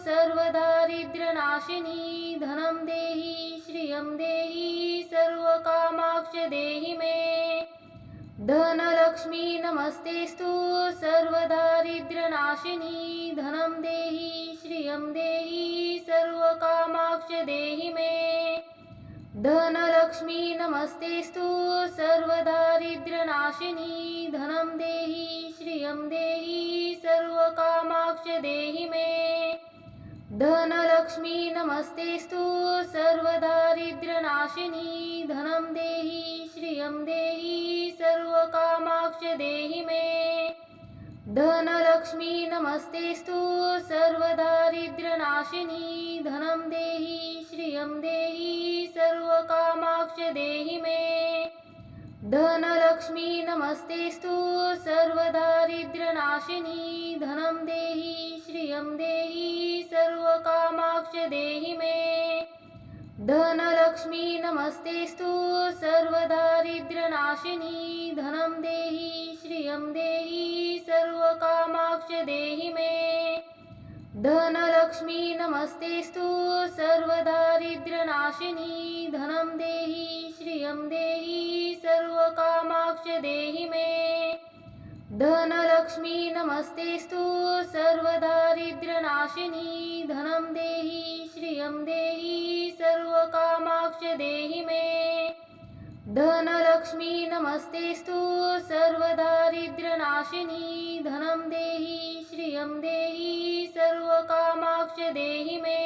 सर्वदारिद्र्यनाशिनी धनं देहि श्रियं देहि सर्वकामाक्ष देहि मे धनलक्ष्मी नमस्तेस्तु सर्वदारिद्र्यनाशिनी धनं देहि श्रियं देहि सर्वकामाक्ष देहि मे धनलक्ष्मी नमस्तेस्तु सर्वदारिद्र्यनाशिनी धनं देहि श्रियं देहि सर्वकामाक्ष देहि मे धनलक्ष्मी नमस्तेस्तु सर्वदारिद्र्यनाशिनी धनं देहि श्रियं देहि सर्वकामाक्ष देहि मे धनलक्ष्मी नमस्तेस्तु सर्वदारिद्र्यनाशिनी धनं देहि श्रियं देहि सर्वकामाक्ष देहि मे धनलक्ष्मी नमस्तेस्तु सर्वदारिद्र्यनाशिनी धनं देहि श्रियं देहि सर्वकामाक्ष देहि मे धनलक्ष्मी नमस्तेस्तु सर्वदारिद्र्यनाशिनी धनं देहि श्रियं देहि सर्वकामाक्ष देहि मे धनलक्ष्मी नमस्तेस्तु सर्वदारिद्र्यनाशिनी धनं देहि श्रियं देहि सर्वकामाक्ष देहि मे धनलक्ष्मी नमस्तेस्तु सर्वदारिद्र्यनाशिनी धनं देहि श्रियं देहि सर्वकामाक्ष देहि मे धनलक्ष्मी नमस्तेस्तु सर्वदारिद्र्यनाशिनी धनं देहि श्रियं देहि सर्वकामाक्ष देहि मे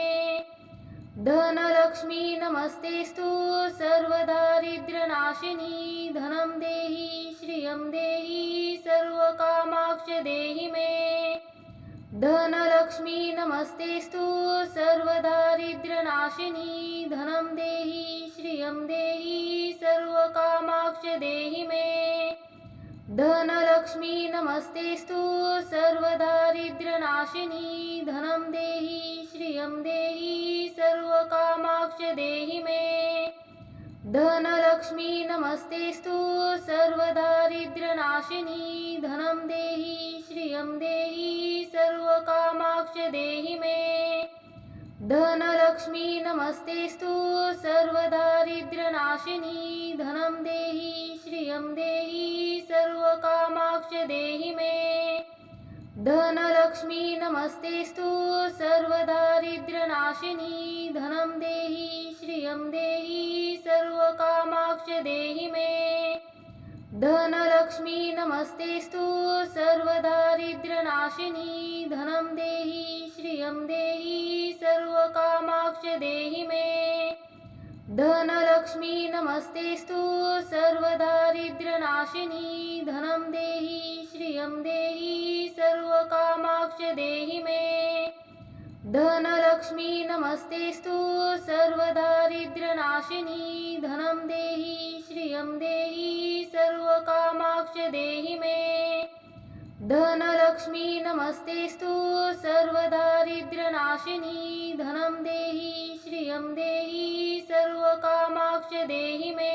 धनलक्ष्मी नमस्तेस्तु सर्वदारिद्र्यनाशिनी धनं देहि श्रियं देहि सर्वकामाक्ष देहि मे धनलक्ष्मी नमस्तेस्तु सर्वदारिद्र्यनाशिनी धनं देहि श्रियं देहि सर्वकामाक्ष देहि मे धनलक्ष्मी नमस्तेस्तु सर्वदारिद्र्यनाशिनी धनं देहि श्रियं देहि सर्वकामाक्ष देहि मे धनलक्ष्मी नमस्तेस्तु सर्वदारिद्र्यनाशिनी धनं देहि श्रियं देहि सर्वकामाक्ष देहि मे धनलक्ष्मी नमस्तेस्तु सर्वदारिद्र्यनाशिनी धनं देहि श्रियं देहि सर्वकामाक्ष देहि मे धनलक्ष्मी नमस्तेस्तु सर्वदारिद्र्यनाशिनी धनं देहि श्रियं देहि सर्वकामाक्ष देहि मे धनलक्ष्मी नमस्तेस्तु सर्वदारिद्र्यनाशिनी धनं देहि श्रियं देहि सर्वकामाक्ष देहि मे धनलक्ष्मी नमस्तेस्तु सर्वदारिद्र्यनाशिनी धनं देहि श्रियं देहि सर्वकामाक्ष देहि मे धनलक्ष्मी नमस्तेस्तु सर्वदारिद्र्यनाशिनी धनं देहि श्रियं देहि सर्वकामाक्ष देहि मे धनलक्ष्मी नमस्तेस्तु सर्वदारिद्र्यनाशिनी धनं देहि श्रियं देहि सर्वकामाक्ष देहि मे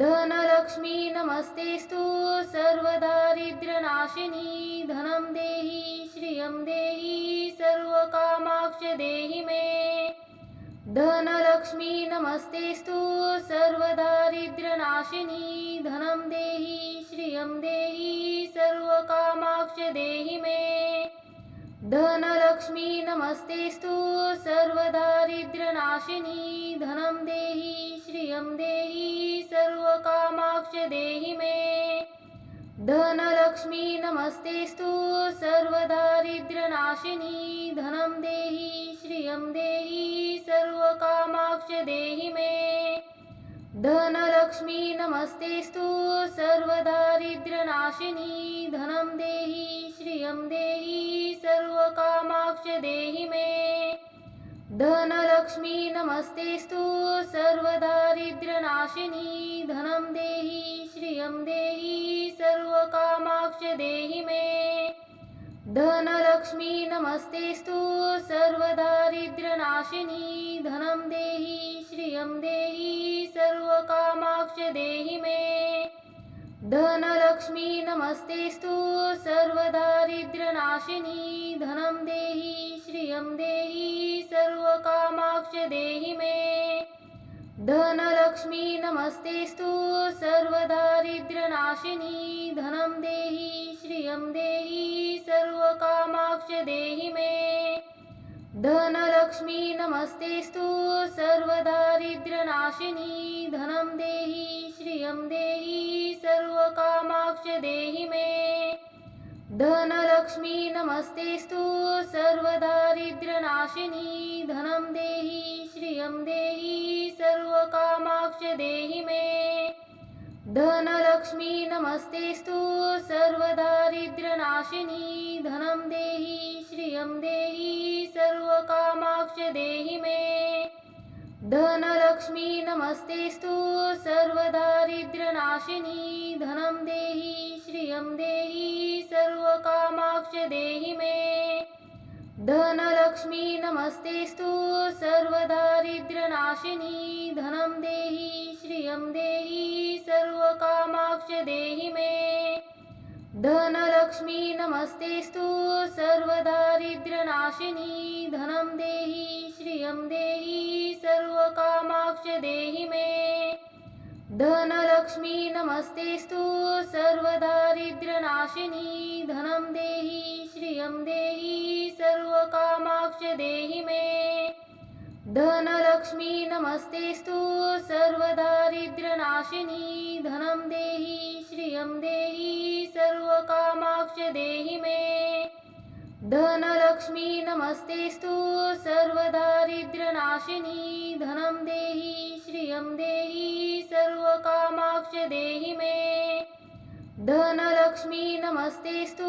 धनलक्ष्मी नमस्तेस्तु सर्वदारिद्र्यनाशिनी धनं देहि श्रियं देहि सर्वकामाक्ष देहि मे धनलक्ष्मी नमस्तेस्तु सर्वदारिद्र्यनाशिनी धनं देहि श्रियं देहि सर्वकामाक्ष देहि मे धनलक्ष्मी नमस्तेस्तु सर्वदारिद्र्यनाशिनी धनं देहि श्रियं देहि सर्वकामाक्ष देहि मे धनलक्ष्मी नमस्तेस्तु सर्वदारिद्र्यनाशिनी धनं देहि श्रियं देहि सर्वकामाक्ष देहि मे धनलक्ष्मी नमस्तेस्तु सर्वदारिद्र्यनाशिनी धनं देहि श्रियं देहि सर्वकामाक्ष देहि मे धनलक्ष्मी नमस्तेस्तु सर्वदारिद्र्यनाशिनी धनं देहि श्रियं देहि सर्वकामाक्ष देहि मे धनलक्ष्मी नमस्तेस्तु सर्वदारिद्र्यनाशिनी धनं देहि श्रियं देहि सर्वकामाक्ष देहि मे धनलक्ष्मी नमस्तेस्तु सर्वदारिद्र्यनाशिनी धनं देहि श्रियं देहि सर्वकामाक्ष देहि मे धनलक्ष्मी नमस्तेस्तु सर्वदारिद्र्यनाशिनी धनं देहि श्रियं देहि सर्वकामाक्ष देहि मे धनलक्ष्मी नमस्तेस्तु सर्वदारिद्र्यनाशिनी धनं देहि श्रियं देहि सर्वकामाक्ष देहि मे धनलक्ष्मी नमस्तेस्तु सर्वदारिद्र्यनाशिनी धनं देहि श्रियं देहि सर्वकामाक्ष देहि मे धनलक्ष्मी नमस्तेस्तु सर्वदारिद्र्यनाशिनी धनं देहि श्रियं देहि सर्वकामाक्ष देहि मे धनलक्ष्मी नमस्तेस्तु सर्वदारिद्र्यनाशिनी धनं देहि श्रियं देहि सर्वकामाक्ष देहि मे धनलक्ष्मी नमस्तेस्तु सर्वदारिद्र्यनाशिनी धनं देहि श्रियं देहि सर्वकामाक्ष देहि मे धनलक्ष्मी नमस्तेस्तु सर्वदारिद्र्यनाशिनी धनं देहि श्रियं देहि सर्वकामाक्ष देहि मे धनलक्ष्मी नमस्तेस्तु सर्वदारिद्र्यनाशिनी धनं देहि श्रियं देहि सर्वकामाक्ष देहि मे धनलक्ष्मी नमस्तेस्तु सर्वदारिद्र्यनाशिनी धनं देहि श्रियं देहि सर्वकामाक्ष देहि मे धनलक्ष्मी नमस्तेस्तु सर्वदारिद्र्यनाशिनी धनं देहि श्रियं देहि सर्वकामाक्ष देहि मे धनलक्ष्मी नमस्तेस्तु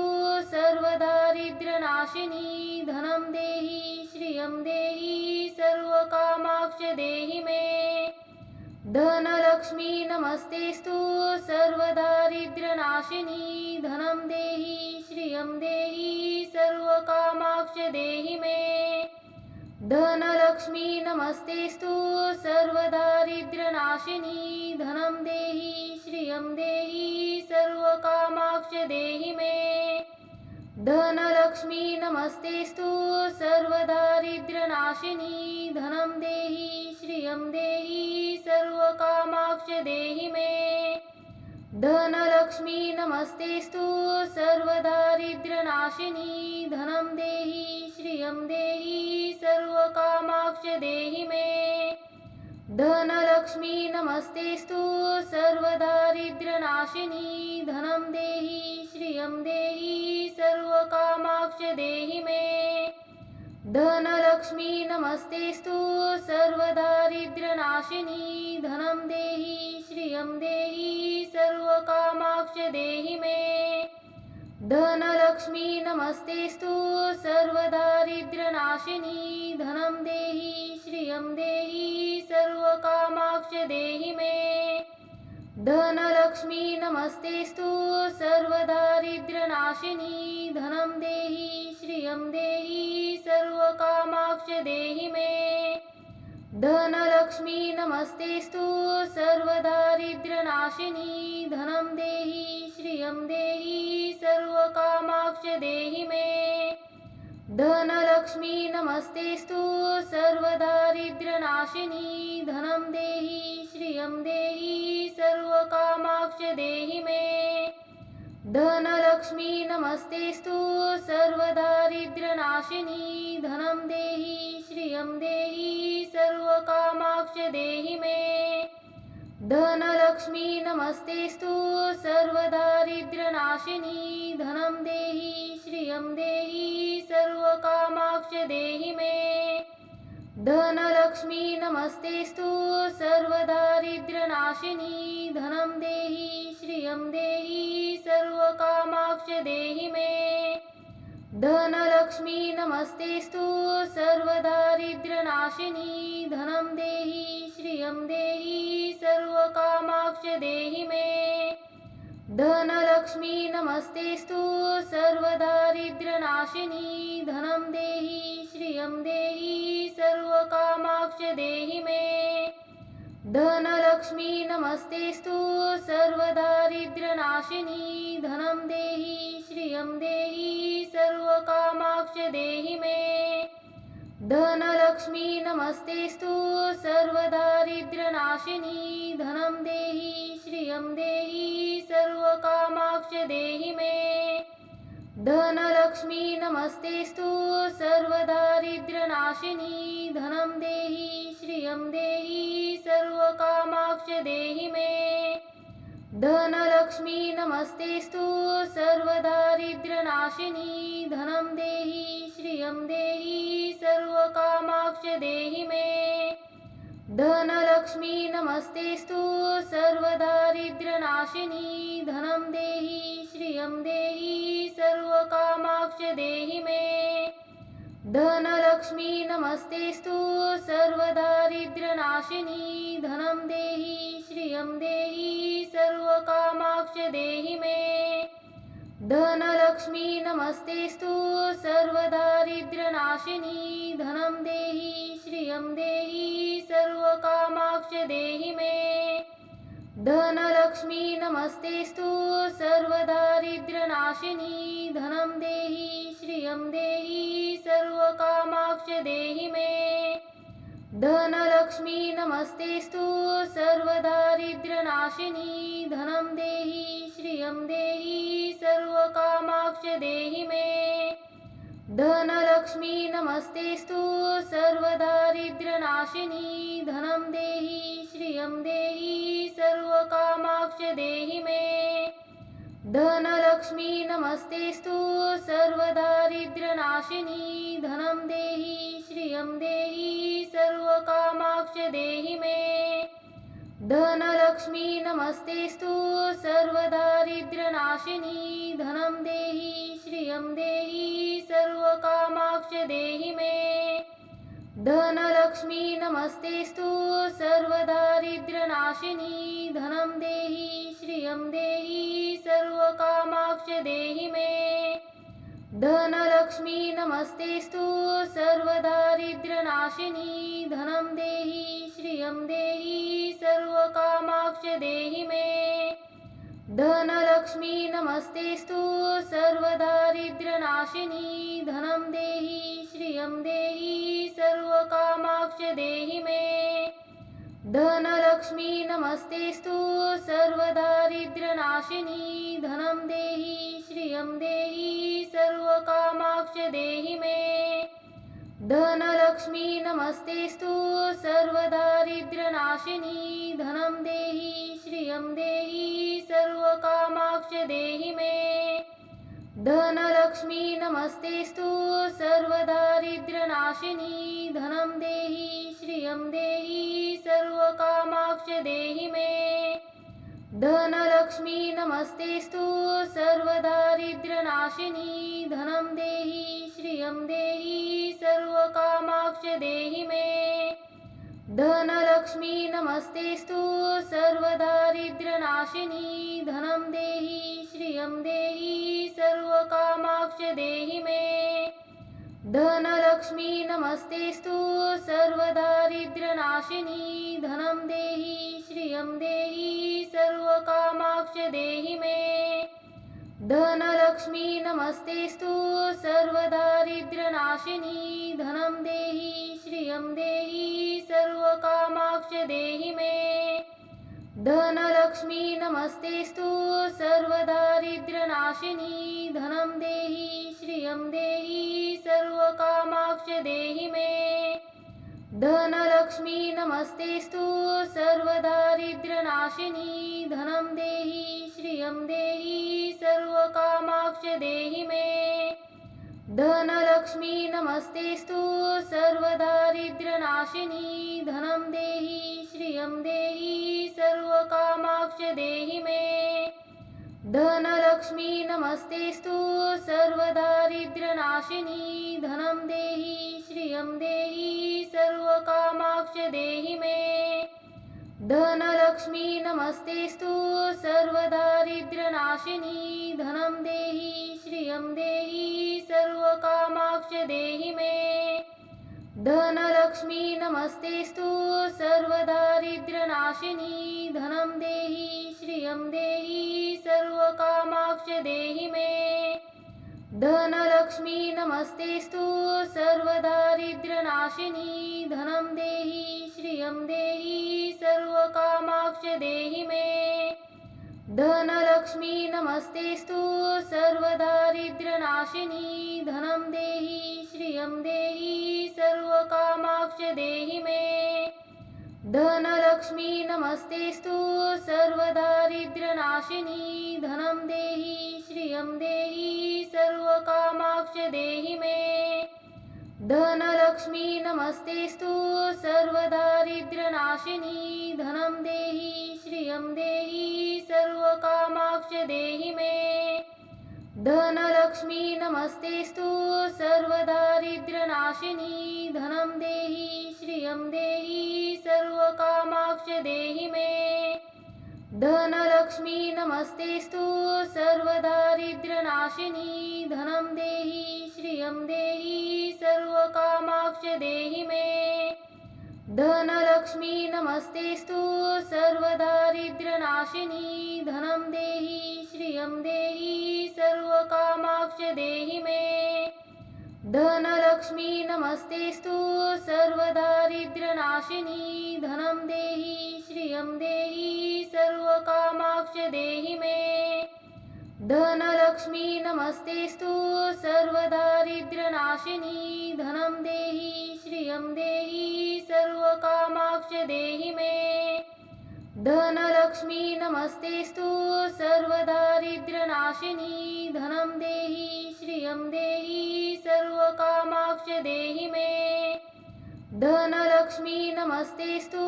सर्वदारिद्र्यनाशिनी धनं देहि श्रियं देहि सर्वकामाक्ष देहि मे धनलक्ष्मी नमस्तेस्तु सर्वदारिद्र्यनाशिनी धनं देहि श्रियं देहि सर्वकामाक्ष देहि मे धनलक्ष्मी नमस्तेस्तु सर्वदारिद्र्यनाशिनी धनं देहि श्रियं देहि सर्वकामाक्ष देहि मे धनलक्ष्मी नमस्तेस्तु सर्वदारिद्र्यनाशिनी धनं देहि श्रियं देहि सर्वकामाक्ष देहि मे धनलक्ष्मी नमस्तेस्तु सर्वदारिद्र्यनाशिनी धनं देहि श्रियं देहि सर्वकामाक्ष देहि मे धनलक्ष्मी नमस्तेस्तु सर्वदारिद्र्यनाशिनी धनं देहि श्रियं देहि सर्वकामाक्ष देहि मे धनलक्ष्मी नमस्तेस्तु सर्वदारिद्र्यनाशिनी धनं देहि श्रियं देहि सर्वकामाक्ष देहि मे धनलक्ष्मी नमस्तेस्तु सर्वदारिद्र्यनाशिनी धनं देहि श्रियं देहि सर्वकामाक्ष देहि मे धनलक्ष्मी नमस्तेस्तु सर्वदारिद्र्यनाशिनी धनं देहि श्रियं देहि सर्वकामाक्ष देहि मे धनलक्ष्मी नमस्तेस्तु सर्वदारिद्र्यनाशिनी धनं देहि श्रियं देहि सर्वकामाक्ष देहि मे धनलक्ष्मी नमस्तेस्तु सर्वदारिद्र्यनाशिनी धनं देहि श्रियं देहि सर्वकामाक्ष देहि मे धनलक्ष्मी नमस्तेस्तु सर्वदारिद्र्यनाशिनी धनं देहि श्रियं देहि सर्वकामाक्ष देहि मे धनलक्ष्मी नमस्तेस्तु सर्वदारिद्र्यनाशिनी धनं देहि श्रियं देहि सर्वकामाक्ष देहि मे धनलक्ष्मी नमस्तेस्तु सर्वदारिद्र्यनाशिनी धनं देहि श्रियं देहि सर्वकामाक्ष देहि मे धनलक्ष्मी नमस्तेस्तु सर्वदारिद्र्यनाशिनी धनं देहि श्रियं देहि सर्वकामाक्ष देहि मे धनलक्ष्मी नमस्तेस्तु सर्वदारिद्र्यनाशिनी धनं देहि श्रियं देहि सर्वकामाक्ष देहि मे धनलक्ष्मी नमस्तेस्तु सर्वदारिद्र्यनाशिनी धनं देहि श्रियं देहि सर्वकामाक्ष देहि मे धनलक्ष्मी नमस्तेस्तु सर्वदारिद्र्यनाशिनी धनं देहि श्रियं देहि सर्वकामाक्ष देहि मे धनलक्ष्मी नमस्तेस्तु सर्वदारिद्र्यनाशिनी धनं देहि श्रियं देहि सर्वकामाक्ष देहि मे धनलक्ष्मी नमस्तेस्तु सर्वदारिद्र्यनाशिनी धनं देहि श्रियं देहि सर्वकामाक्ष देहि मे धनलक्ष्मी नमस्तेस्तु सर्वदारिद्र्यनाशिनी धनं देहि श्रियं देहि सर्वकामाक्ष देहि मे धनलक्ष्मी नमस्तेस्तु सर्वदारिद्र्यनाशिनी धनं देहि श्रियं देहि सर्वकामाक्ष देहि मे धनलक्ष्मी नमस्तेस्तु सर्वदारिद्र्यनाशिनी धनं देहि श्रियं देहि सर्वकामाक्ष देहि मे धनलक्ष्मी नमस्तेस्तु सर्वदारिद्र्यनाशिनी धनं देहि श्रियं देहि सर्वकामाक्ष देहि मे धनलक्ष्मी नमस्तेस्तु सर्वदारिद्र्यनाशिनी धनं देहि श्रियं देहि सर्वकामाक्ष देहि मे धनलक्ष्मी नमस्तेस्तु सर्वदारिद्र्यनाशिनी धनं देहि श्रियं देहि सर्वकामाक्ष देहि मे धनलक्ष्मी नमस्तेस्तु सर्वदारिद्र्यनाशिनी धनं देहि श्रियं देहि सर्वकामाक्ष देहि मे धनलक्ष्मी नमस्तेस्तु सर्वदारिद्र्यनाशिनी धनं देहि श्रियं देहि सर्वकामाक्ष देहि मे धनलक्ष्मी नमस्तेस्तु सर्वदारिद्र्यनाशिनी धनं देहि श्रियं देहि सर्वकामाक्ष देहि मे धनलक्ष्मी नमस्तेस्तु सर्वदारिद्र्यनाशिनी धनं देहि श्रियं देहि सर्वकामाक्ष देहि मे धनलक्ष्मी नमस्तेस्तु सर्वदारिद्र्यनाशिनी धनं देहि श्रियं देहि सर्वकामाक्ष देहि मे धनलक्ष्मी नमस्तेस्तु सर्वदारिद्र्यनाशिनी धनं देहि श्रियं देहि सर्वकामाक्ष देहि मे धनलक्ष्मी नमस्तेस्तु सर्वदारिद्र्यनाशिनी धनं देहि श्रियं देहि सर्वकामाक्ष देहि मे धनलक्ष्मी नमस्तेस्तु सर्वदारिद्र्यनाशिनी धनं देहि श्रियं देहि सर्वकामाक्ष देहि मे धनलक्ष्मी नमस्तेस्तु सर्वदारिद्र्यनाशिनी धनं देहि श्रियं देहि सर्वकामाक्ष देहि मे धनलक्ष्मी नमस्तेस्तु सर्वदारिद्र्यनाशिनी धनं देहि श्रियं देहि सर्वकामाक्ष देहि मे धनलक्ष्मी नमस्तेस्तु सर्वदारिद्र्यनाशिनी धनं देहि श्रियं देहि सर्वकामाक्ष देहि मे धनलक्ष्मी नमस्तेस्तु सर्वदारिद्र्यनाशिनी धनं देहि श्रियं देहि सर्वकामाक्ष देहि मे धनलक्ष्मी नमस्तेस्तु सर्वदारिद्र्यनाशिनी धनं देहि श्रियं देहि सर्वकामाक्ष देहि मे धनलक्ष्मी नमस्तेस्तु सर्वदारिद्र्यनाशिनी धनं देहि श्रियं देहि सर्वकामाक्ष देहि मे धनलक्ष्मी नमस्तेस्तु सर्वदारिद्र्यनाशिनी धनं देहि श्रियं देहि सर्वकामाक्ष देहि मे धनलक्ष्मी नमस्तेस्तु सर्वदारिद्र्यनाशिनी धनं देहि श्रियं देहि सर्वकामाक्ष देहि मे धनलक्ष्मी नमस्तेस्तु सर्वदारिद्र्यनाशिनी धनं देहि श्रियं देहि सर्वकामाक्ष देहि मे धनलक्ष्मी नमस्तेस्तु सर्वदारिद्र्यनाशिनी धनं देहि श्रियं देहि सर्वकामाक्ष देहि मे धनलक्ष्मी नमस्तेस्तु सर्वदारिद्र्यनाशिनी धनं देहि श्रियं देहि सर्वकामाक्ष देहि मे धनलक्ष्मी नमस्तेस्तु सर्वदारिद्र्यनाशिनी धनं देहि श्रियं देहि सर्वकामाक्ष देहि मे धनलक्ष्मी नमस्तेस्तु सर्वदारिद्र्यनाशिनी धनं देहि श्रियं देहि सर्वकामाक्ष देहि मे धनलक्ष्मी नमस्तेस्तु सर्वदारिद्र्यनाशिनी धनं देहि श्रियं देहि सर्वकामाक्ष देहि मे धनलक्ष्मी नमस्तेस्तु सर्वदारिद्र्यनाशिनी धनं देहि श्रियं देहि सर्वकामाक्ष देहि मे धनलक्ष्मी नमस्तेस्तु सर्वदारिद्र्यनाशिनी धनं देहि श्रियं देहि सर्वकामाक्ष देहि मे धनलक्ष्मी नमस्तेस्तु सर्वदारिद्र्यनाशिनी धनं देहि श्रियं देहि सर्वकामाक्ष देहि मे धनलक्ष्मी नमस्तेस्तु सर्वदारिद्र्यनाशिनी धनं देहि श्रियं देहि सर्वकामाक्ष देहि मे धनलक्ष्मी नमस्तेस्तु सर्वदारिद्र्यनाशिनी धनं देहि श्रियं देहि सर्वकामाक्ष देहि मे धनलक्ष्मी नमस्तेस्तु सर्वदारिद्र्यनाशिनी सर्वदारिद्र्यनाशिनी धनं देहि श्रियं देहि सर्वकामाक्ष देहि मे। धनलक्ष्मी नमस्तेस्तु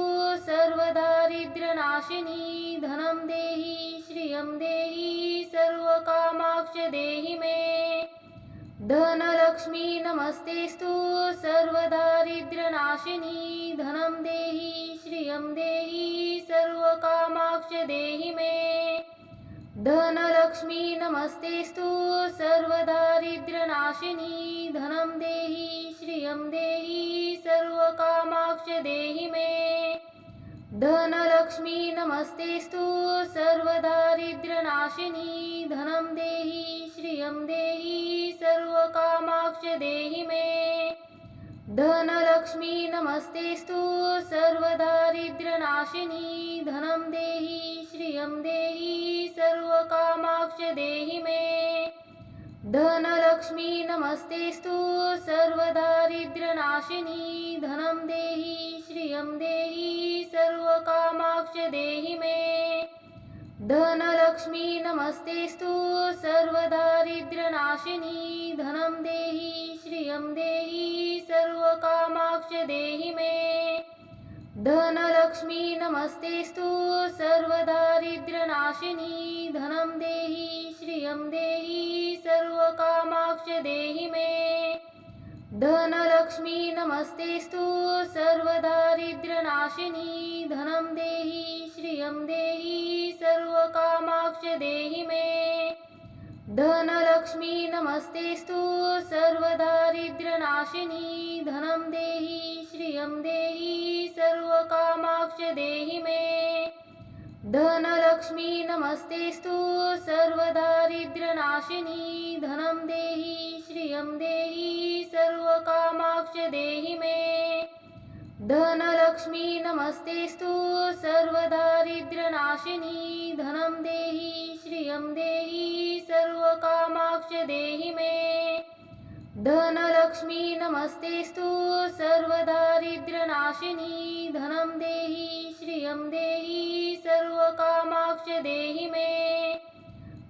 सर्वदारिद्र्यनाशिनी धनं देहि श्रियं देहि सर्वकामाक्ष देहि मे। धनलक्ष्मी नमस्तेस्तु सर्वदारिद्र्यनाशिनी धनं देहि श्रियं देहि सर्वकामाक्ष देहि मे। धनलक्ष्मी नमस्तेस्तु सर्वदारिद्र्यनाशिनी धनं देहि श्रियं देहि सर्वकामाक्ष देहि मे। धनलक्ष्मी नमस्तेस्तु सर्वदारिद्र्यनाशिनी धनं देहि श्रियं देहि सर्वकामाक्ष देहि मे। धनलक्ष्मी नमस्तेस्तु सर्वदारिद्र्यनाशिनी धनं देहि श्रियं देहि सर्वकामाक्ष देहि मे। धनलक्ष्मी नमस्तेस्तु सर्वदारिद्र्यनाशिनी धनं देहि श्रियं देहि सर्वकामाक्ष देहि मे। धनलक्ष्मी नमस्तेस्तु सर्वदारिद्र्यनाशिनी धनं देहि श्रियं देहि सर्वकामाक्ष देहि मे। धनलक्ष्मी नमस्तेस्तु सर्वदारिद्र्यनाशिनी धनं देहि श्रियं देहि सर्वकामाक्ष देहि मे। धनलक्ष्मी नमस्तेस्तु सर्वदारिद्र्यनाशिनी धनं देहि श्रियं देहि सर्वकामाक्ष देहि मे। धनलक्ष्मी नमस्तेस्तु सर्वदारिद्र्यनाशिनी धनं देहि श्रियं देहि सर्वकामाक्ष देहि मे। धनलक्ष्मी नमस्तेस्तु सर्वदारिद्र्यनाशिनी धनं देहि श्रियं देहि सर्वकामाक्ष देहि मे। धनलक्ष्मी नमस्तेस्तु सर्वदारिद्र्यनाशिनी धनं देहि श्रियं देहि सर्वकामाक्ष देहि मे। धनलक्ष्मी नमस्तेस्तु सर्वदारिद्र्यनाशिनी धनं देहि श्रियं देहि सर्वकामाक्ष देहि मे।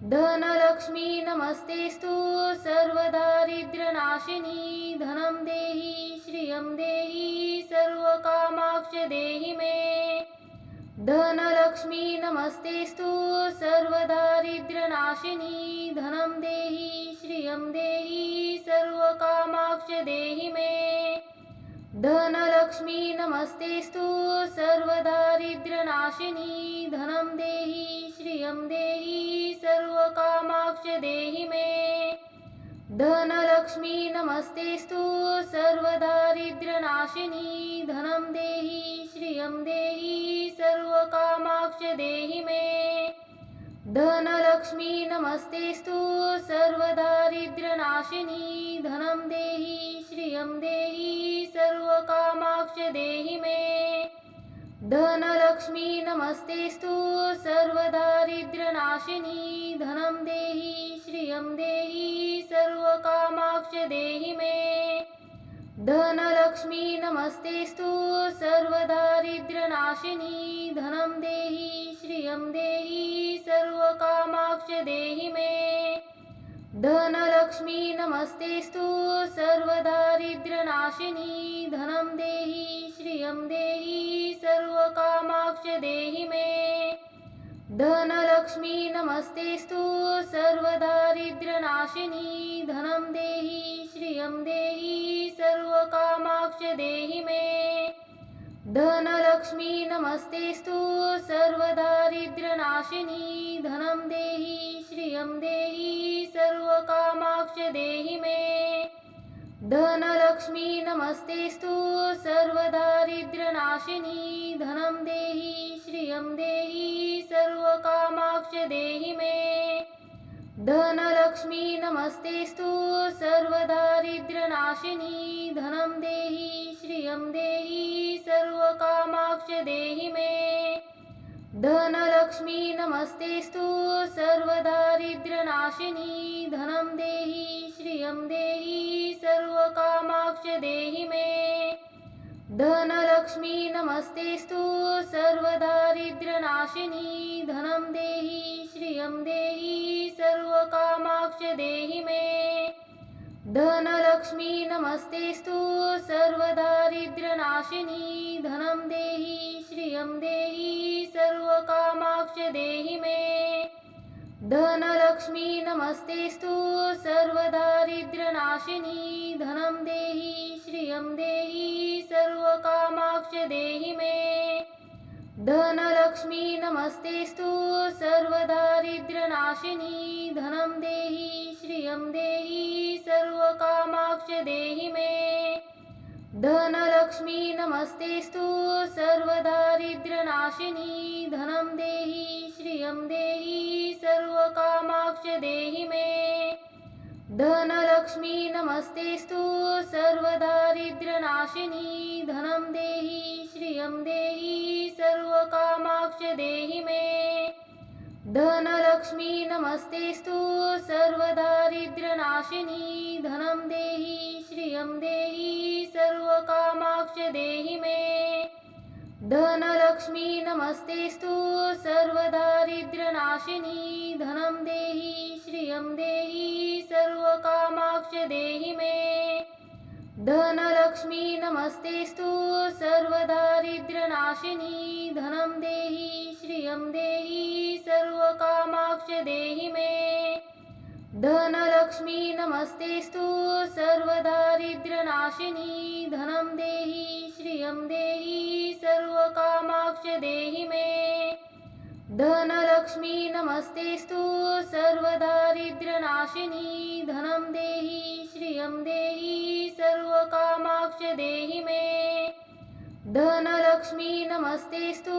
धनलक्ष्मी नमस्तेस्तु सर्वदारिद्र्यनाशिनी धनं देहि श्रियं देहि सर्वकामाक्ष देहि मे। धनलक्ष्मी नमस्तेस्तु सर्वदारिद्र्यनाशिनी धनं देहि श्रियं देहि सर्वकामाक्ष देहि मे। धनलक्ष्मी नमस्तेस्तु सर्वदारिद्र्यनाशिनी धनं देहि श्रियं देहि सर्वकामाक्ष देहि मे। धनलक्ष्मी नमस्तेस्तु सर्वदारिद्र्यनाशिनी धनं देहि श्रियं देहि सर्वकामाक्ष देहि मे। धनलक्ष्मी नमस्तेस्तु सर्वदारिद्र्यनाशिनी धनं देहि श्रियं देहि सर्वकामाक्ष देहि मे। धनलक्ष्मी नमस्तेस्तु सर्वदारिद्र्यनाशिनी धनं देहि श्रियं देहि सर्वकामाक्ष देहि मे। धनलक्ष्मी नमस्तेस्तु सर्वदारिद्र्यनाशिनी धनं देहि श्रियं देहि सर्वकामाक्ष देहि मे। धनलक्ष्मी नमस्तेस्तु सर्वदारिद्र्यनाशिनी धनं देहि श्रियं देहि सर्वकामाक्ष देहि मे। धनलक्ष्मी नमस्तेस्तु सर्वदारिद्र्यनाशिनी धनं देहि श्रियं देहि सर्वकामाक्ष देहि मे। धनलक्ष्मी नमस्तेस्तु सर्वदारिद्र्यनाशिनी धनं देहि श्रियं देहि सर्वकामाक्ष देहि मे। धनलक्ष्मी नमस्तेस्तु सर्वदारिद्र्यनाशिनी धनं देहि श्रियं देहि सर्वकामाक्ष देहि मे। धनलक्ष्मी नमस्तेस्तु सर्वदारिद्र्यनाशिनी धनं देहि श्रियं देहि सर्वकामाक्ष देहि मे। धनलक्ष्मी नमस्तेस्तु सर्वदारिद्र्यनाशिनी धनं देहि श्रियं देहि सर्वकामाक्ष देहि मे। धनलक्ष्मी नमस्तेस्तु सर्वदारिद्र्यनाशिनी धनं देहि श्रियं देहि देहि मे धनलक्ष्मी नमस्तेस्तु सर्वदारिद्र्यनाशिनी धनं देहि श्रियं देहि सर्वकामाक्ष देहि मे धनलक्ष्मी नमस्तेस्तु सर्वदारिद्र्यनाशिनी धनं देहि श्रियं देहि सर्वकामाक्ष देहि मे धनलक्ष्मी नमस्तेस्तु सर्वदारिद्र्यनाशिनी धनं देहि श्रियं देहि सर्वकामाक्ष देहि मे धनलक्ष्मी नमस्तेस्तु सर्वदारिद्र्यनाशिनी धनं देहि श्रियं देहि सर्वकामाक्ष देहि मे धनलक्ष्मी नमस्तेस्तु सर्वदारिद्र्यनाशिनी धनं देहि श्रियं देहि सर्वकामाक्ष देहि मे धनलक्ष्मी नमस्तेस्तु सर्वदारिद्र्यनाशिनी धनं देहि श्रियं देहि सर्वकामाक्ष देहि मे धनलक्ष्मी नमस्तेस्तु सर्वदारिद्र्यनाशिनी धनं देहि श्रियं देहि सर्वकामाक्ष देहि मे धनलक्ष्मी नमस्तेस्तु सर्वदारिद्र्यनाशिनी धनं देहि श्रियं देहि सर्वकामाक्ष देहि मे धनलक्ष्मी नमस्तेस्तु सर्वदारिद्र्यनाशिनी धनं देहि श्रियं देहि सर्वकामाक्ष देहि मे धनलक्ष्मी नमस्तेस्तु सर्वदारिद्र्यनाशिनी धनं देहि श्रियं देहि सर्वकामाक्ष देहि मे धनलक्ष्मी नमस्तेस्तु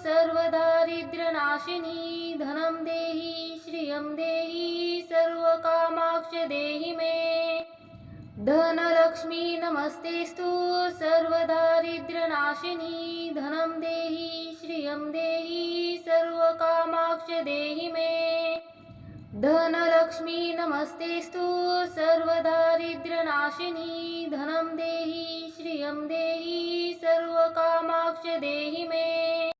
सर्वदारिद्र्यनाशिनी धनं देहि श्रियं देहि सर्वकामाक्ष देहि मे धनलक्ष्मी नमस्तेस्तु सर्वदारिद्र्यनाशिनी धनं देहि श्रियं देहि सर्वकामाक्ष देहि मे धनलक्ष्मी नमस्तेस्तु सर्वदारिद्र्यनाशिनी धनं देहि श्रियं देहि सर्वकामाक्ष देहि मे।